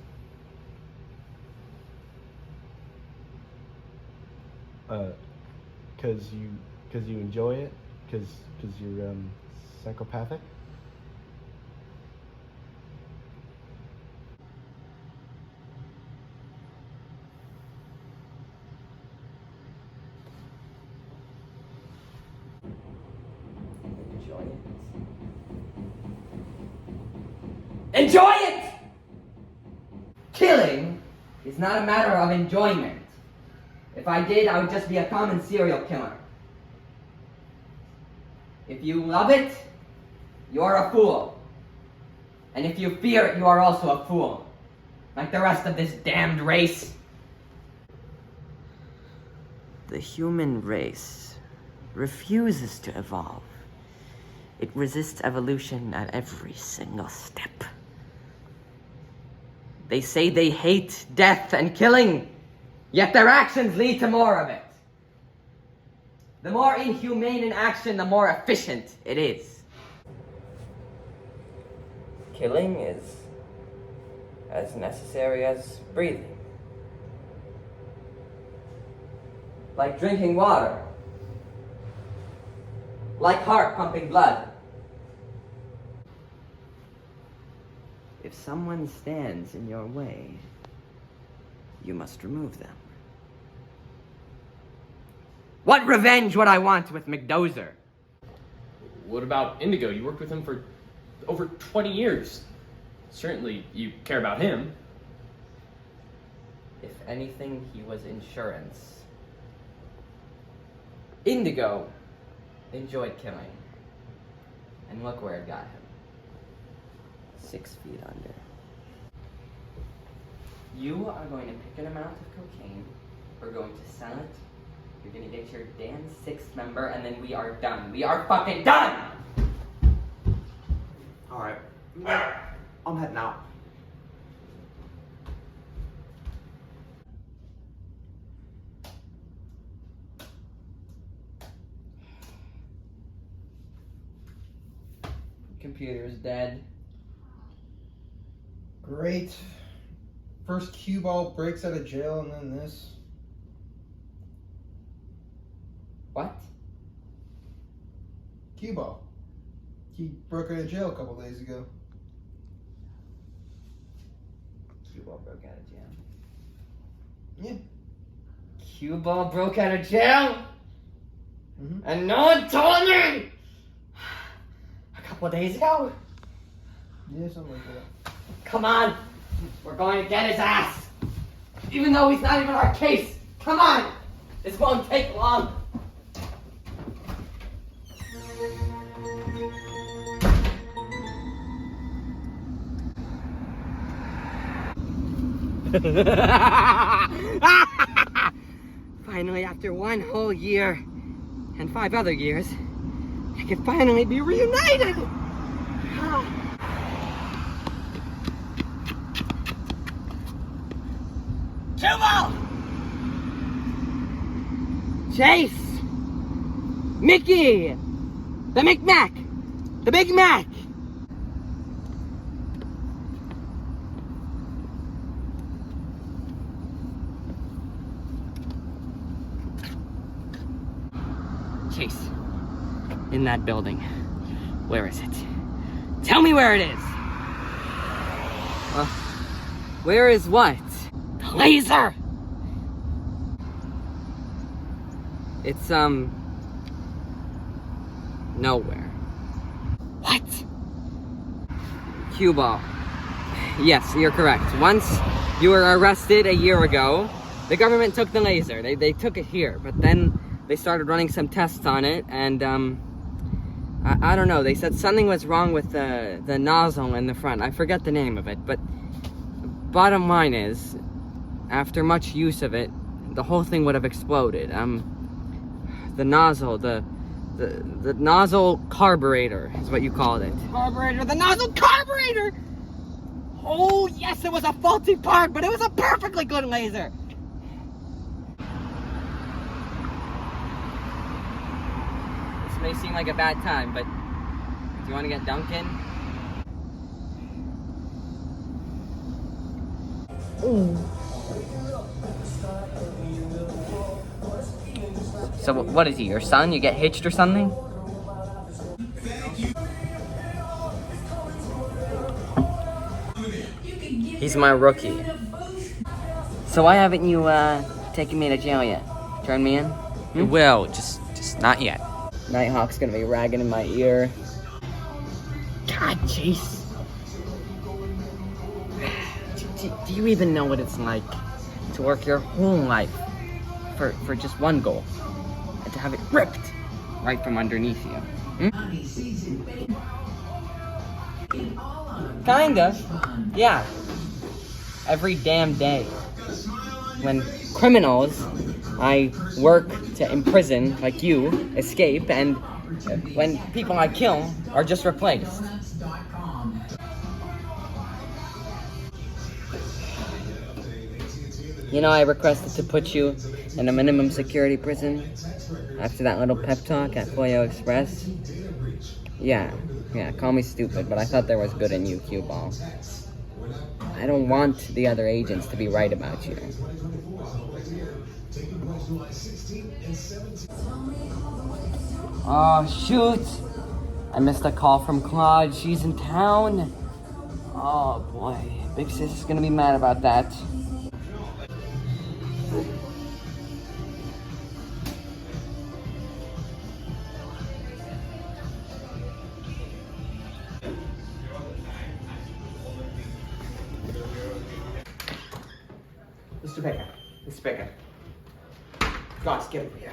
Cause you enjoy it? Cause you're psychopathic? Enjoy it. Enjoy it! Killing is not a matter of enjoyment. If I did, I would just be a common serial killer. If you love it, you are a fool. And if you fear it, you are also a fool. Like the rest of this damned race. The human race refuses to evolve. It resists evolution at every single step. They say they hate death and killing, yet their actions lead to more of it. The more inhumane an action, the more efficient it is. Killing is as necessary as breathing. Like drinking water. Like heart pumping blood. If someone stands in your way, you must remove them. What revenge would I want with McDozer? What about Indigo? You worked with him for over 20 years. Certainly, you care about him. If anything, he was insurance. Indigo enjoyed killing. And look where it got him. 6 feet under. You are going to pick an amount of cocaine. We're going to sell it. You're going to get your damn 6th member, and then we are done. We are fucking done! Alright. I'm heading out. Computer's dead. Great. First cue ball breaks out of jail and then this. What? Cue ball. He broke out of jail a couple days ago. Cue ball broke out of jail. Yeah. Cue ball broke out of jail? Mm-hmm. And no one told me! A couple of days ago? Yeah, something like that. Come on! We're going to get his ass! Even though he's not even our case! Come on! This won't take long! Finally, after 1 whole year and 5 other years, I can finally be reunited! Jumbo! Chase! Mickey! The McMac! The Big Mac! Chase, in that building. Where is it? Tell me where it is! Where is what? The laser! It's, nowhere. What? Cue ball. Yes, you're correct. Once you were arrested a year ago, the government took the laser. They took it here, but then they started running some tests on it, and, I don't know, they said something was wrong with the nozzle in the front. I forget the name of it, but bottom line is, after much use of it, the whole thing would have exploded. The nozzle, the nozzle carburetor is what you called it. Carburetor, the nozzle carburetor! Oh, yes, it was a faulty part, but it was a perfectly good laser! This may seem like a bad time, but do you want to get Duncan? So what is he, your son? You get hitched or something? He's my rookie. So why haven't you taken me to jail yet? Turn me in? You will, just not yet. Nighthawk's gonna be ragging in my ear. God, Chase. Do you even know what it's like to work your whole life for just one goal? And to have it ripped right from underneath you? Kind of. Yeah. Every damn day. When criminals I work to imprison, like you, escape, and when people I kill are just replaced. You know, I requested to put you in a minimum security prison after that little pep talk at Pollo Express. Yeah, call me stupid, but I thought there was good in you, Cue Ball. I don't want the other agents to be right about you. Oh, shoot! I missed a call from Claude. She's in town. Oh, boy. Big Sis is gonna be mad about that. Mr. Baker. Guys, get over here.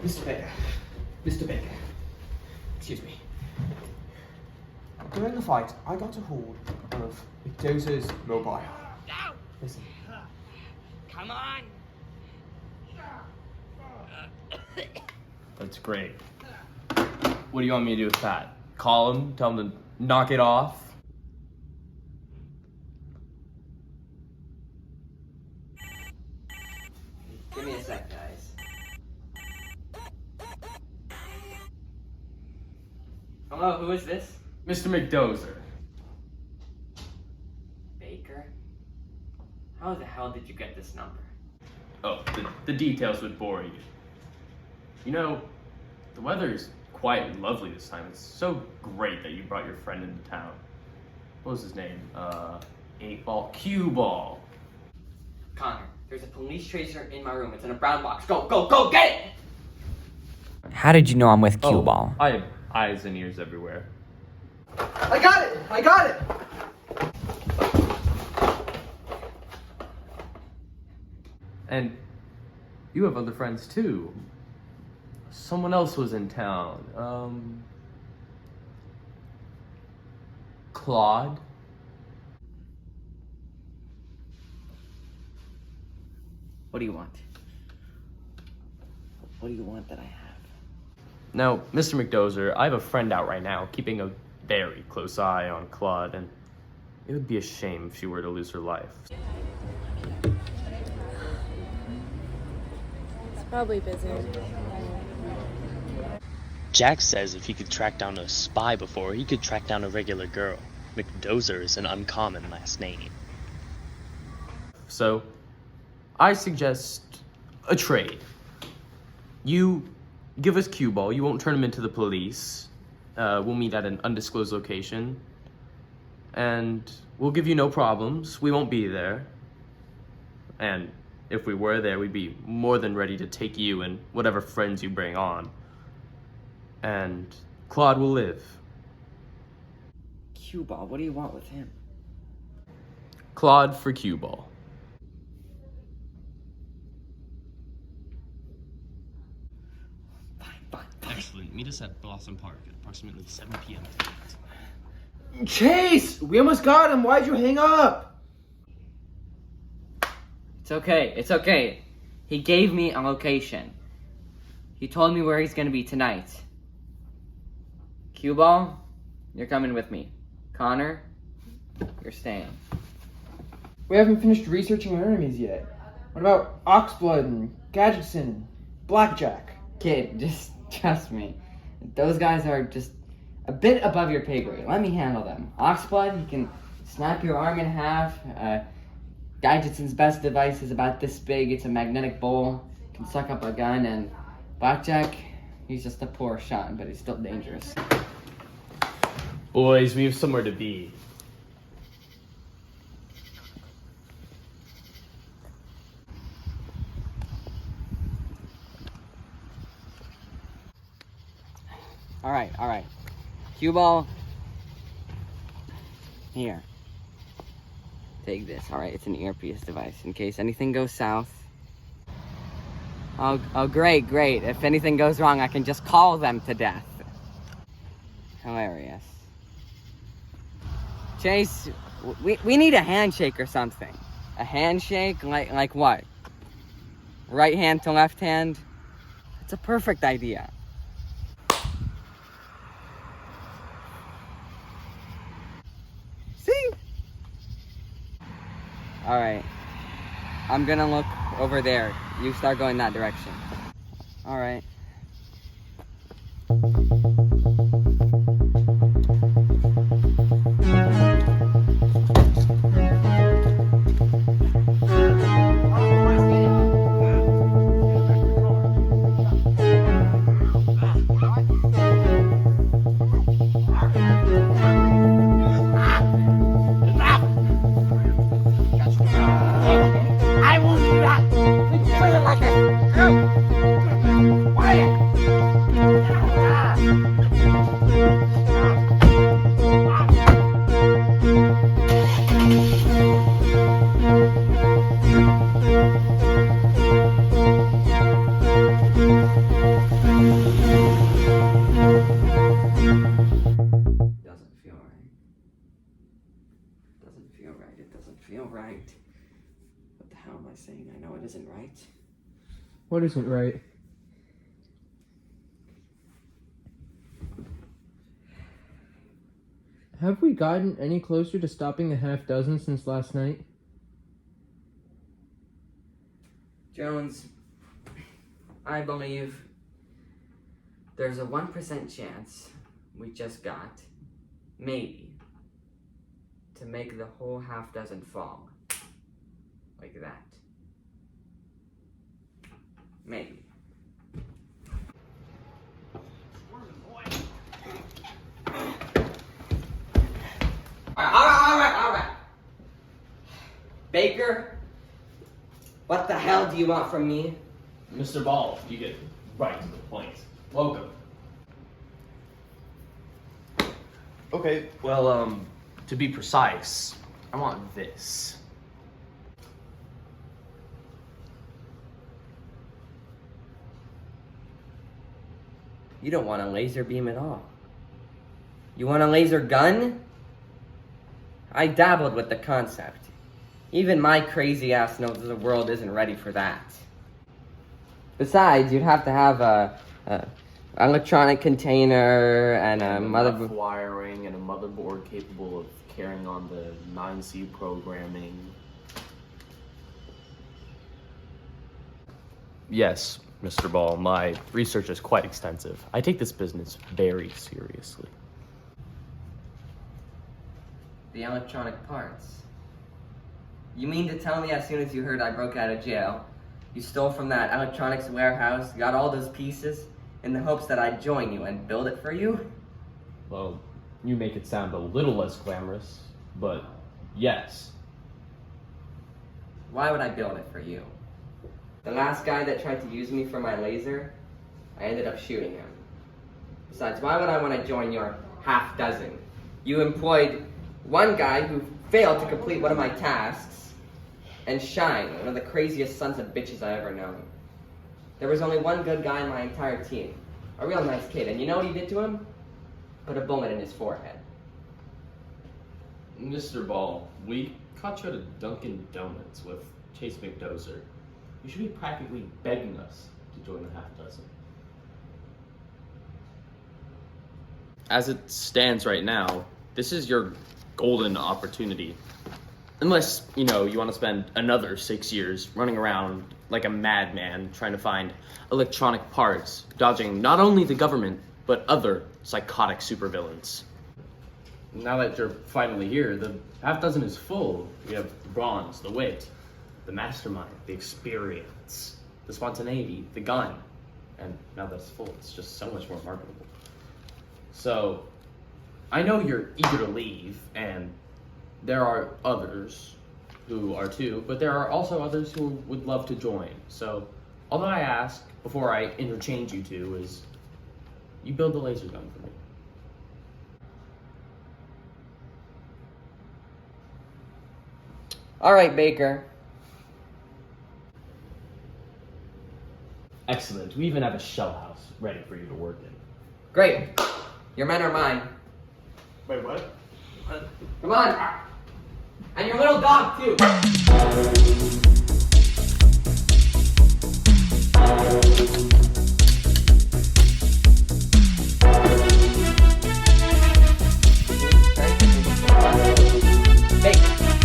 Mr. Baker. Mr. Baker. Excuse me. During the fight, I got a hold of McDozer's mobile. Listen. Come on. That's great. What do you want me to do with that? Call him? Tell him to knock it off? Give me a sec, guys. Hello, who is this? Mr. McDozer. Baker? How the hell did you get this number? Oh, the details would bore you. You know, the weather is quite lovely this time. It's so great that you brought your friend into town. What was his name? 8-ball? Cue ball. Connor, there's a police tracer in my room. It's in a brown box. Go, get it! How did you know I'm with Cue Ball? I have eyes and ears everywhere. I got it! And you have other friends too. Someone else was in town. Claude? What do you want? What do you want that I have? Now, Mr. McDozer, I have a friend out right now keeping a very close eye on Claude, and it would be a shame if she were to lose her life. It's probably busy. Jack says if he could track down a spy before, he could track down a regular girl. McDozer is an uncommon last name. So, I suggest a trade. You give us Cue Ball, you won't turn him into the police. We'll meet at an undisclosed location. And we'll give you no problems. We won't be there. And if we were there, we'd be more than ready to take you and whatever friends you bring on. And Claude will live. Cue Ball, what do you want with him? Claude for Cue Ball. Excellent. Meet us at Blossom Park at approximately 7 p.m. tonight. Chase! We almost got him. Why'd you hang up? It's okay. He gave me a location. He told me where he's gonna be tonight. Cue Ball, you're coming with me. Connor, you're staying. We haven't finished researching our enemies yet. What about Oxblood and Gadgetson and Blackjack? Kid, just trust me. Those guys are just a bit above your pay grade. Let me handle them. Oxblood, he can snap your arm in half. Gadgetson's best device is about this big. It's a magnetic bowl. Can suck up a gun. And Blackjack, he's just a poor shot, but he's still dangerous. Boys, we have somewhere to be. All right. Cue Ball. Here. Take this, all right? It's an earpiece device in case anything goes south. Oh, great. If anything goes wrong, I can just call them to death. Hilarious. Chase, we need a handshake or something. A handshake? Like what? Right hand to left hand? It's a perfect idea. See? All right. I'm gonna look over there. You start going that direction. All right. I will not betray like a quiet. feel right. It doesn't feel right. What the hell am I saying? I know it isn't right. What isn't right? Have we gotten any closer to stopping the half dozen since last night? Jones, I believe there's a 1% chance we just got, maybe, to make the whole half dozen fall. Like that. Maybe. All right. Baker, what the hell do you want from me? Mr. Ball, you get right to the point. Welcome. Okay, well, to be precise, I want this. You don't want a laser beam at all. You want a laser gun? I dabbled with the concept. Even my crazy ass knows the world isn't ready for that. Besides, you'd have to have a electronic container and a motherboard wiring and a motherboard capable of carrying on the 9C programming. Yes, Mr. Ball, my research is quite extensive. I take this business very seriously. the electronic parts. You mean to tell me as soon as you heard I broke out of jail, you stole from that electronics warehouse, got all those pieces, in the hopes that I'd join you and build it for you? Well, you make it sound a little less glamorous, but yes. Why would I build it for you? The last guy that tried to use me for my laser, I ended up shooting him. Besides, why would I want to join your half dozen? You employed one guy who failed to complete one of my tasks, and Shine, one of the craziest sons of bitches I ever known. There was only one good guy in my entire team, a real nice kid, and you know what he did to him? Put a bullet in his forehead. Mr. Ball, we caught you at a Dunkin' Donuts with Chase McDozer. You should be practically begging us to join the half dozen. As it stands right now, this is your golden opportunity. Unless, you want to spend another 6 years running around like a madman trying to find electronic parts, dodging not only the government, but other psychotic supervillains. Now that you're finally here, the half dozen is full. We have the bronze, the wit, the mastermind, the experience, the spontaneity, the gun. And now that it's full, it's just so much more marketable. So, I know you're eager to leave, and there are others who are too, but there are also others who would love to join. So, all that I ask before I interchange you two is, you build the laser gun for me. All right, Baker. Excellent. We even have a shell house ready for you to work in. Great. Your men are mine. Wait, what? Come on. And your little dog, too.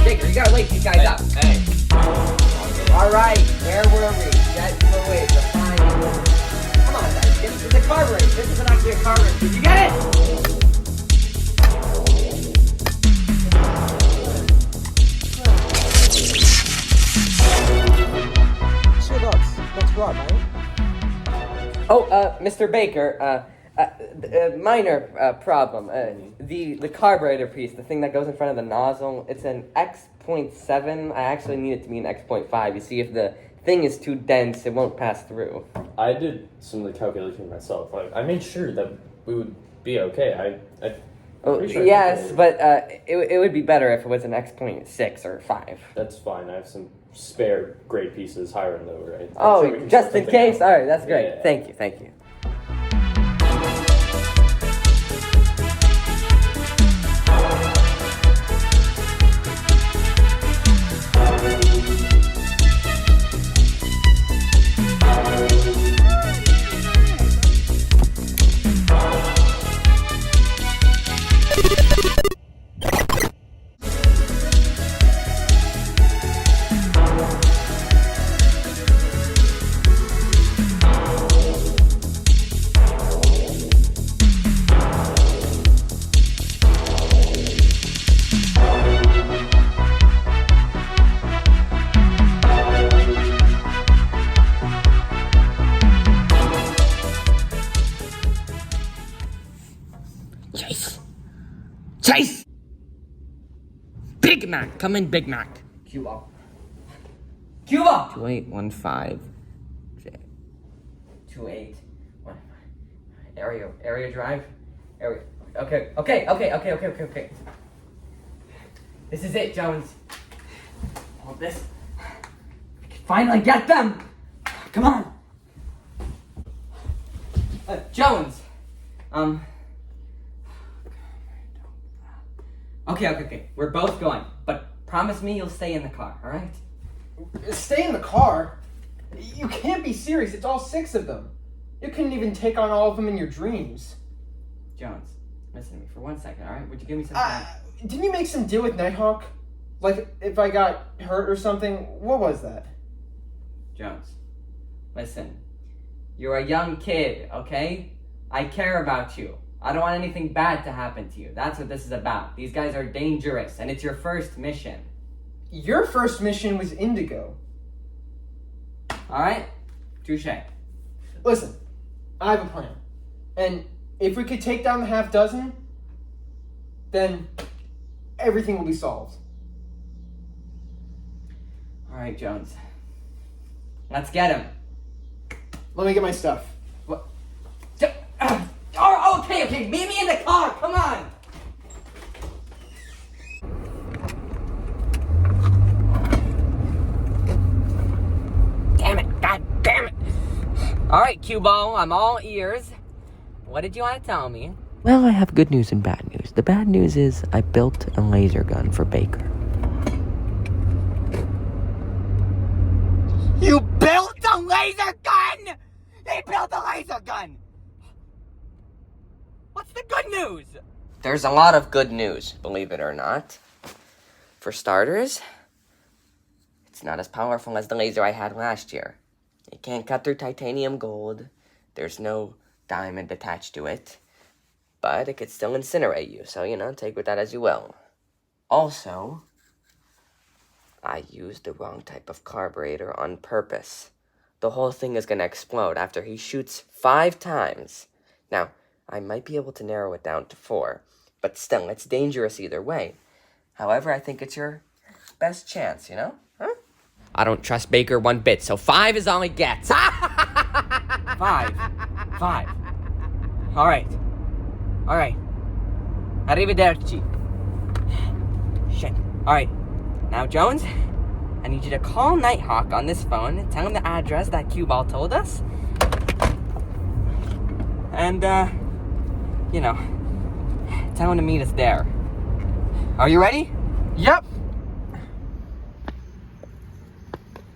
Baker, you gotta wake these guys up. Hey. Alright, where were we? Get away, the fine. Come on, guys, get to the car race. This isn't actually a car race. Did you get it? So that's Rob, right? Oh, Mr. Baker, minor problem. The carburetor piece, the thing that goes in front of the nozzle, it's an X.7. I actually need it to be an X.5. You see, if the thing is too dense, it won't pass through. I did some of the calculations myself. I made sure that we would be okay. Sure yes, but it would be better if it was an X.6 or 5. That's fine. I have some spare grade pieces higher and lower. Oh, just in case? All right, that's great. Yeah. Thank you. Mac. Come in, Big Mac. Q-ball. Cuba! 2815. 2815. Area drive? Area. Okay. This is it, Jones. Hold this. We can finally get them! Come on! Jones! Okay. We're both going, but promise me you'll stay in the car, alright? Stay in the car? You can't be serious. It's all 6 of them. You couldn't even take on all of them in your dreams. Jones, listen to me for 1 second, alright? Would you give me some time? Didn't you make some deal with Nighthawk? Like, if I got hurt or something? What was that? Jones, listen. You're a young kid, okay? I care about you. I don't want anything bad to happen to you. That's what this is about. These guys are dangerous, and it's your first mission. Your first mission was Indigo. Alright? Touche. Listen, I have a plan. And if we could take down the half dozen, then everything will be solved. Alright, Jones. Let's get him. Let me get my stuff. What? Okay. Meet me in the car. Come on. Damn it. God damn it. Alright, Q-Ball. I'm all ears. What did you want to tell me? Well, I have good news and bad news. The bad news is I built a laser gun for Baker. You built a laser gun? They built a laser gun! What's the good news? There's a lot of good news, believe it or not. For starters, it's not as powerful as the laser I had last year. It can't cut through titanium gold. There's no diamond attached to it. But it could still incinerate you, so, take with that as you will. Also, I used the wrong type of carburetor on purpose. The whole thing is gonna explode after he shoots 5 times. Now, I might be able to narrow it down to 4, but still, it's dangerous either way. However, I think it's your best chance, Huh? I don't trust Baker one bit, so 5 is all he gets. 5. Alright. Arrivederci. Shit. Alright. Now, Jones, I need you to call Nighthawk on this phone and tell him the address that Q-Ball told us. And, tell him to meet us there. Are you ready? Yep.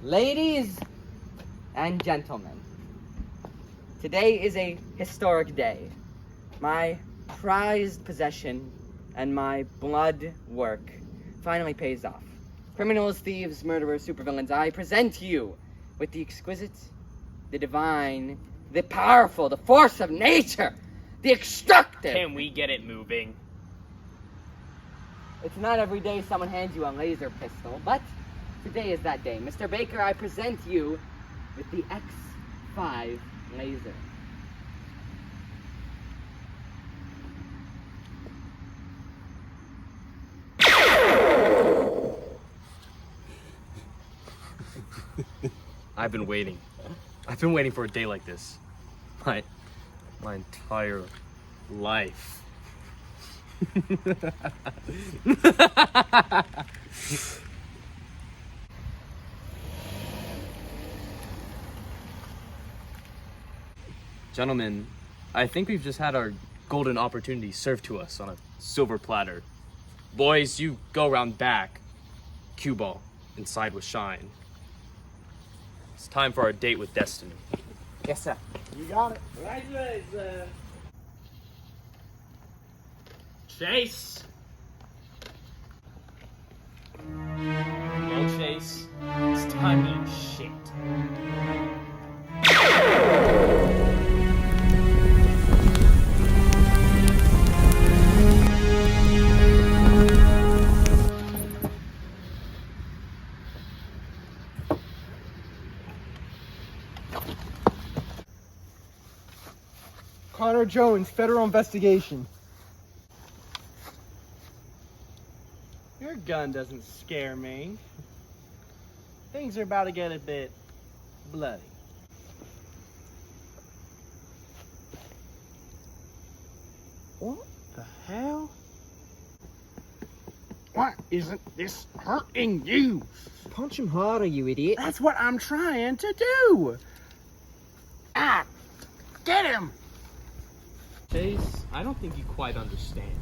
Ladies and gentlemen, today is a historic day. My prized possession and my blood work finally pays off. Criminals, thieves, murderers, supervillains, I present you with the exquisite, the divine, the powerful, the force of nature, the extractive. Can we get it moving? It's not every day someone hands you a laser pistol, but today is that day. Mr. Baker, I present you with the X5 laser. I've been waiting. I've been waiting for a day like this. My entire life. Gentlemen, I think we've just had our golden opportunity served to us on a silver platter. Boys, you go around back. Cue ball inside with Shine. It's time for our date with Destiny. Yes, sir. You got it. Right, Chase! Well, Chase, it's time to eat shit. Connor Jones, federal investigation. You're gun doesn't scare me. Things are about to get a bit bloody. What the hell? Why isn't this hurting you? Punch him harder, you idiot. That's what I'm trying to do. Ah, get him! Chase, I don't think you quite understand.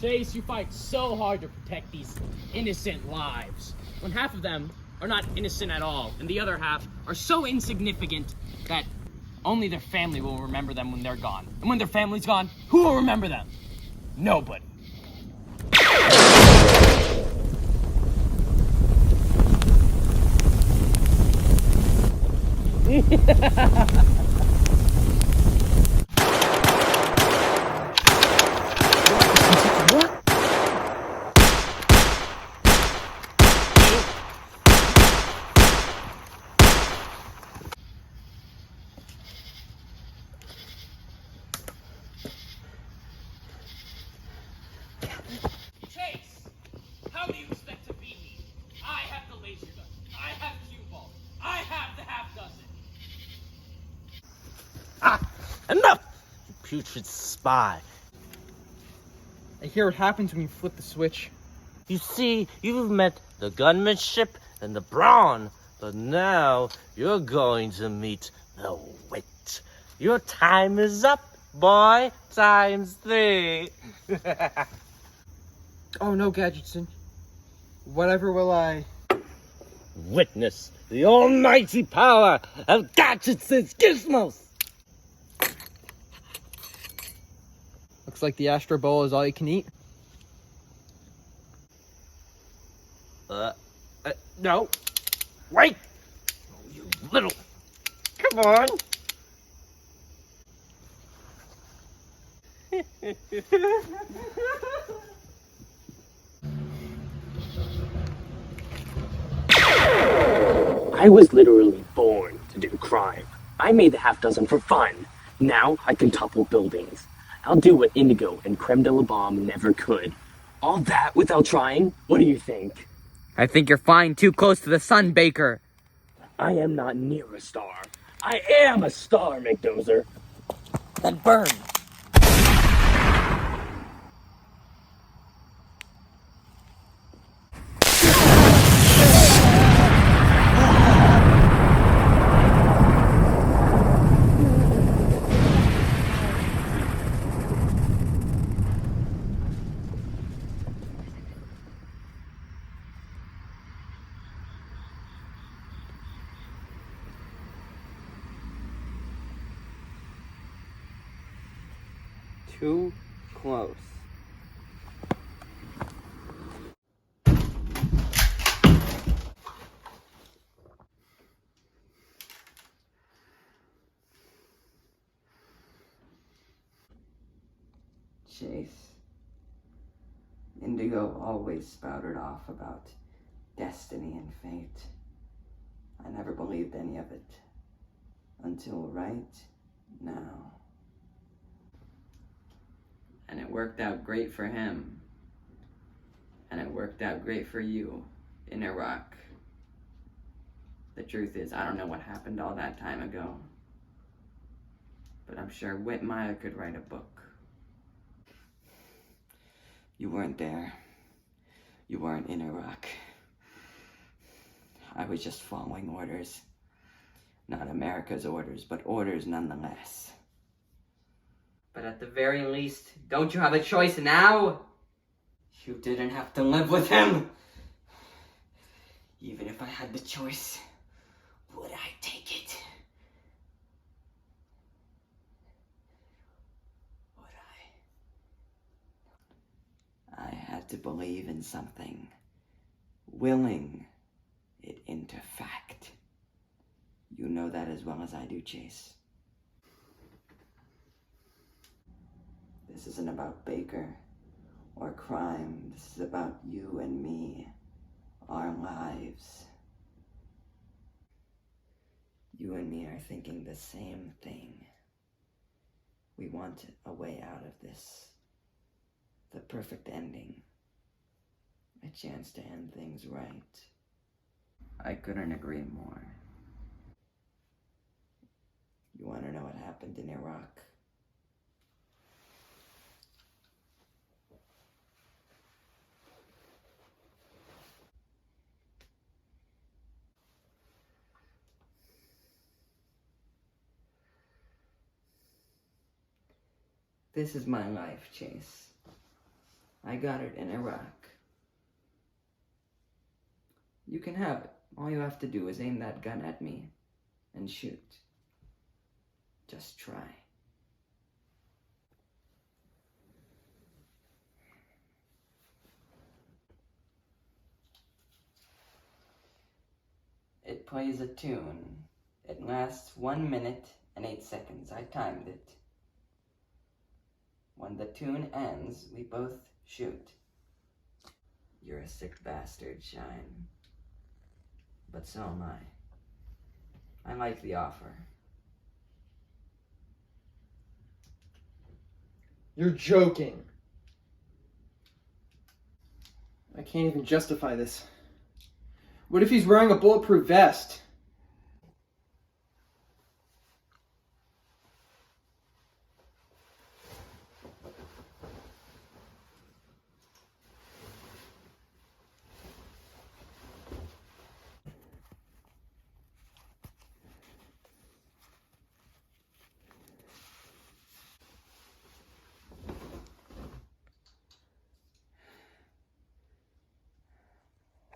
Chase, you fight so hard to protect these innocent lives, when half of them are not innocent at all, and the other half are so insignificant that only their family will remember them when they're gone. And when their family's gone, who will remember them? Nobody. Chase! How do you expect to beat me? I have the laser gun. I have cue ball. I have the half dozen. Enough! You putrid spy. I hear what happens when you flip the switch. You see, you've met the gunmanship and the brawn, but now you're going to meet the wit. Your time is up, boy. ×3. Oh no, Gadgetson. Whatever will I... Witness the almighty power of Gadgetson's gizmos. Looks like the Astro Bowl is all you can eat. No. Wait! Oh, you little... Come on! I was literally born to do crime. I made the half dozen for fun. Now I can topple buildings. I'll do what Indigo and Creme de la Bombe never could. All that without trying? What do you think? I think you're flying too close to the sun, Baker. I am not near a star. I am a star, McDozer. Then burn. Too close. Chase. Indigo always spouted off about destiny and fate. I never believed any of it. Until right now. And it worked out great for him. And it worked out great for you in Iraq. The truth is, I don't know what happened all that time ago. But I'm sure Whitmire could write a book. You weren't there. You weren't in Iraq. I was just following orders. Not America's orders, but orders nonetheless. But at the very least, don't you have a choice now? You didn't have to live with him. Even if I had the choice, would I take it? Would I? I had to believe in something, willing it into fact. You know that as well as I do, Chase. This isn't about Baker or crime. This is about you and me, our lives. You and me are thinking the same thing. We want a way out of this. The perfect ending. A chance to end things right. I couldn't agree more. You want to know what happened in Iraq? This is my life, Chase. I got it in Iraq. You can have it. All you have to do is aim that gun at me and shoot. Just try. It plays a tune. It lasts 1 minute and 8 seconds. I timed it. When the tune ends, we both shoot. You're a sick bastard, Shine. But so am I. I like the offer. You're joking. I can't even justify this. What if he's wearing a bulletproof vest?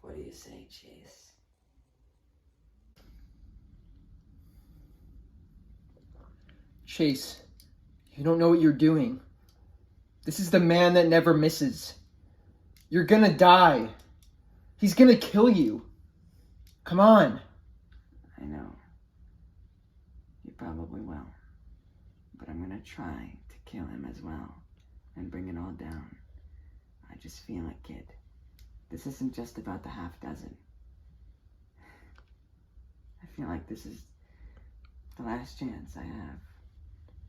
What do you say, Chase? Chase, you don't know what you're doing. This is the man that never misses. You're gonna die. He's gonna kill you. Come on. I know. You probably will. But I'm gonna try to kill him as well. And bring it all down. I just feel it, kid. This isn't just about the half dozen. I feel like this is the last chance I have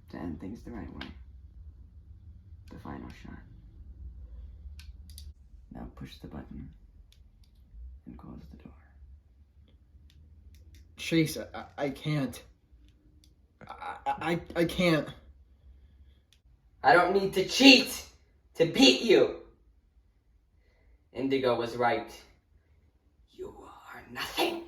to end things the right way. The final shot. Now push the button and close the door. Chase, I can't. I can't. I don't need to cheat to beat you. Indigo was right. You are nothing.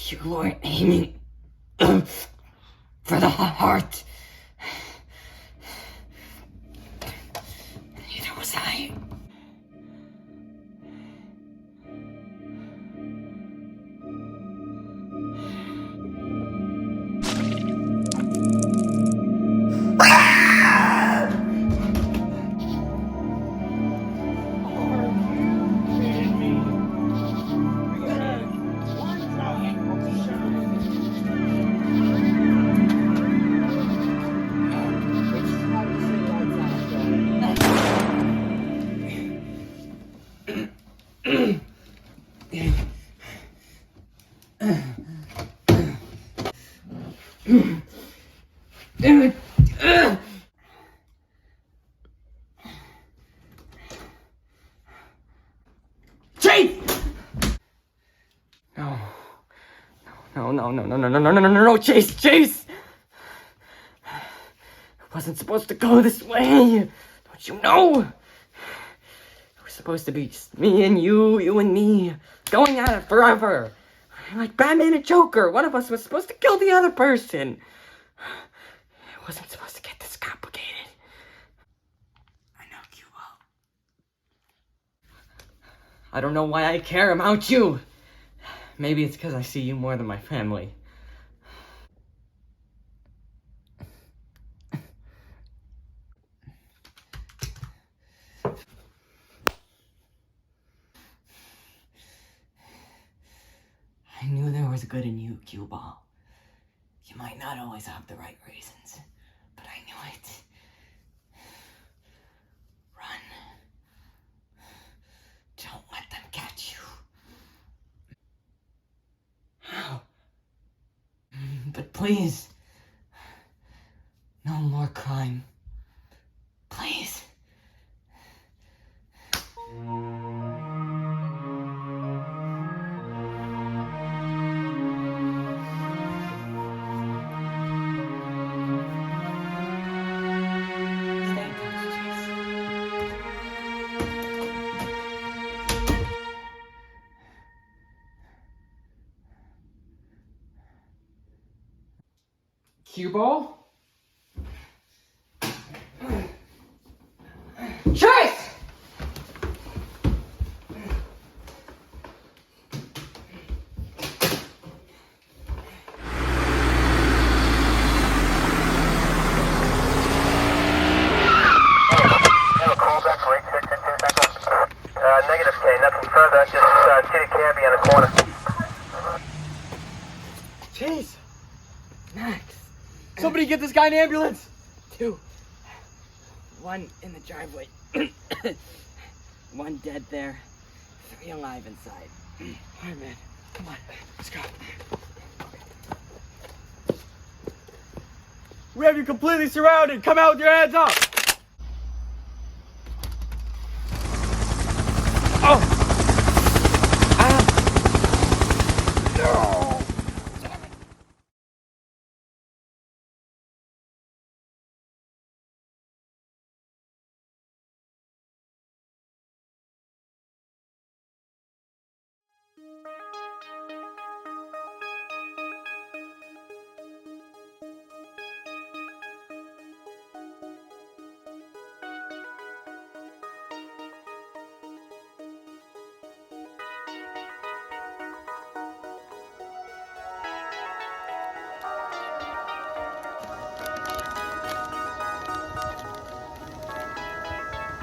You weren't aiming for the heart. Neither was I. Chase! No. No, Chase! It wasn't supposed to go this way. Don't you know? It was supposed to be just me and you and me, going at it forever. Like Batman and Joker. One of us was supposed to kill the other person. It wasn't supposed to get this complicated. I know, Cubo. I don't know why I care about you. Maybe it's because I see you more than my family. I knew there was good in you, Cue Ball. You might not always have the right reasons, but I knew it. Run. Don't let them catch you. How? But please, no more crime. Please. Cue ball? Chase! Negative K, nothing further, just see the cabbie in the corner. Chase! Max! Somebody get this guy an ambulance! 2. 1 in the driveway. 1 dead there. 3 alive inside. Alright, man. Come on. Let's go. We have you completely surrounded! Come out with your hands up! Oh!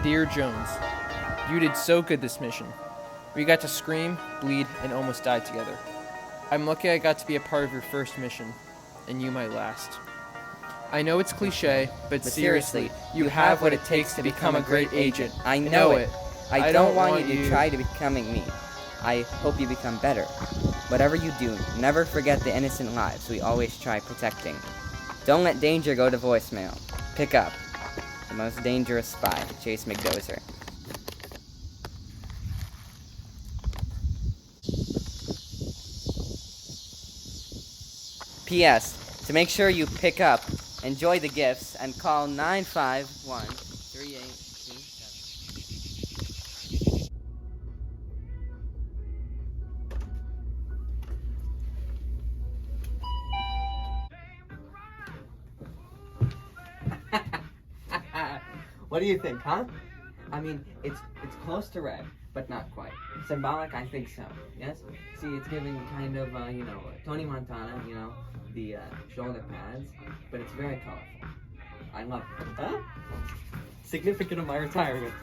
Dear Jones, you did so good this mission. We got to scream, bleed, and almost die together. I'm lucky I got to be a part of your first mission, and you my last. I know it's cliche, but seriously, you have what it takes to become a great agent. I know it. I don't want you to you try to becoming me. I hope you become better. Whatever you do, never forget the innocent lives we always try protecting. Don't let danger go to voicemail. Pick up. The most dangerous spy, Chase McDozer. P.S. To make sure you pick up, enjoy the gifts, and call 951-3827. What do you think, huh? I mean, it's close to red, but not quite. Symbolic, I think so. Yes? See, it's giving kind of, Tony Montana, the shoulder pads, but it's very colorful. I love it. Huh? Significant of my retirement.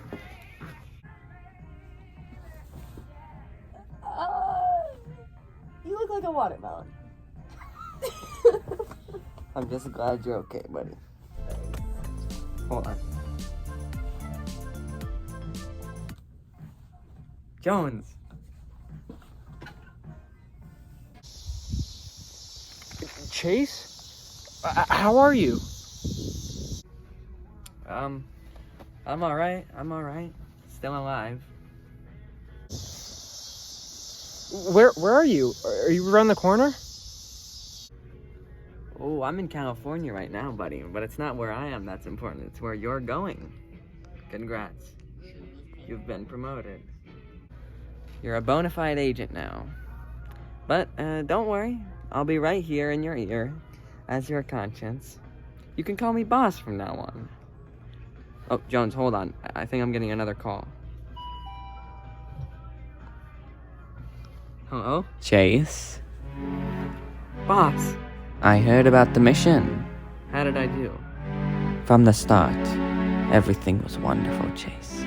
You look like a watermelon. I'm just glad you're okay, buddy. Hold on. Jones. Chase? How are you? I'm alright. Still alive. Where are you? Are you around the corner? Oh, I'm in California right now, buddy. But it's not where I am that's important. It's where you're going. Congrats. You've been promoted. You're a bona fide agent now. But don't worry. I'll be right here in your ear as your conscience. You can call me boss from now on. Oh, Jones, hold on. I think I'm getting another call. Hello? Chase, Boss, I heard about the mission. how did I do? From the start, everything was wonderful, Chase.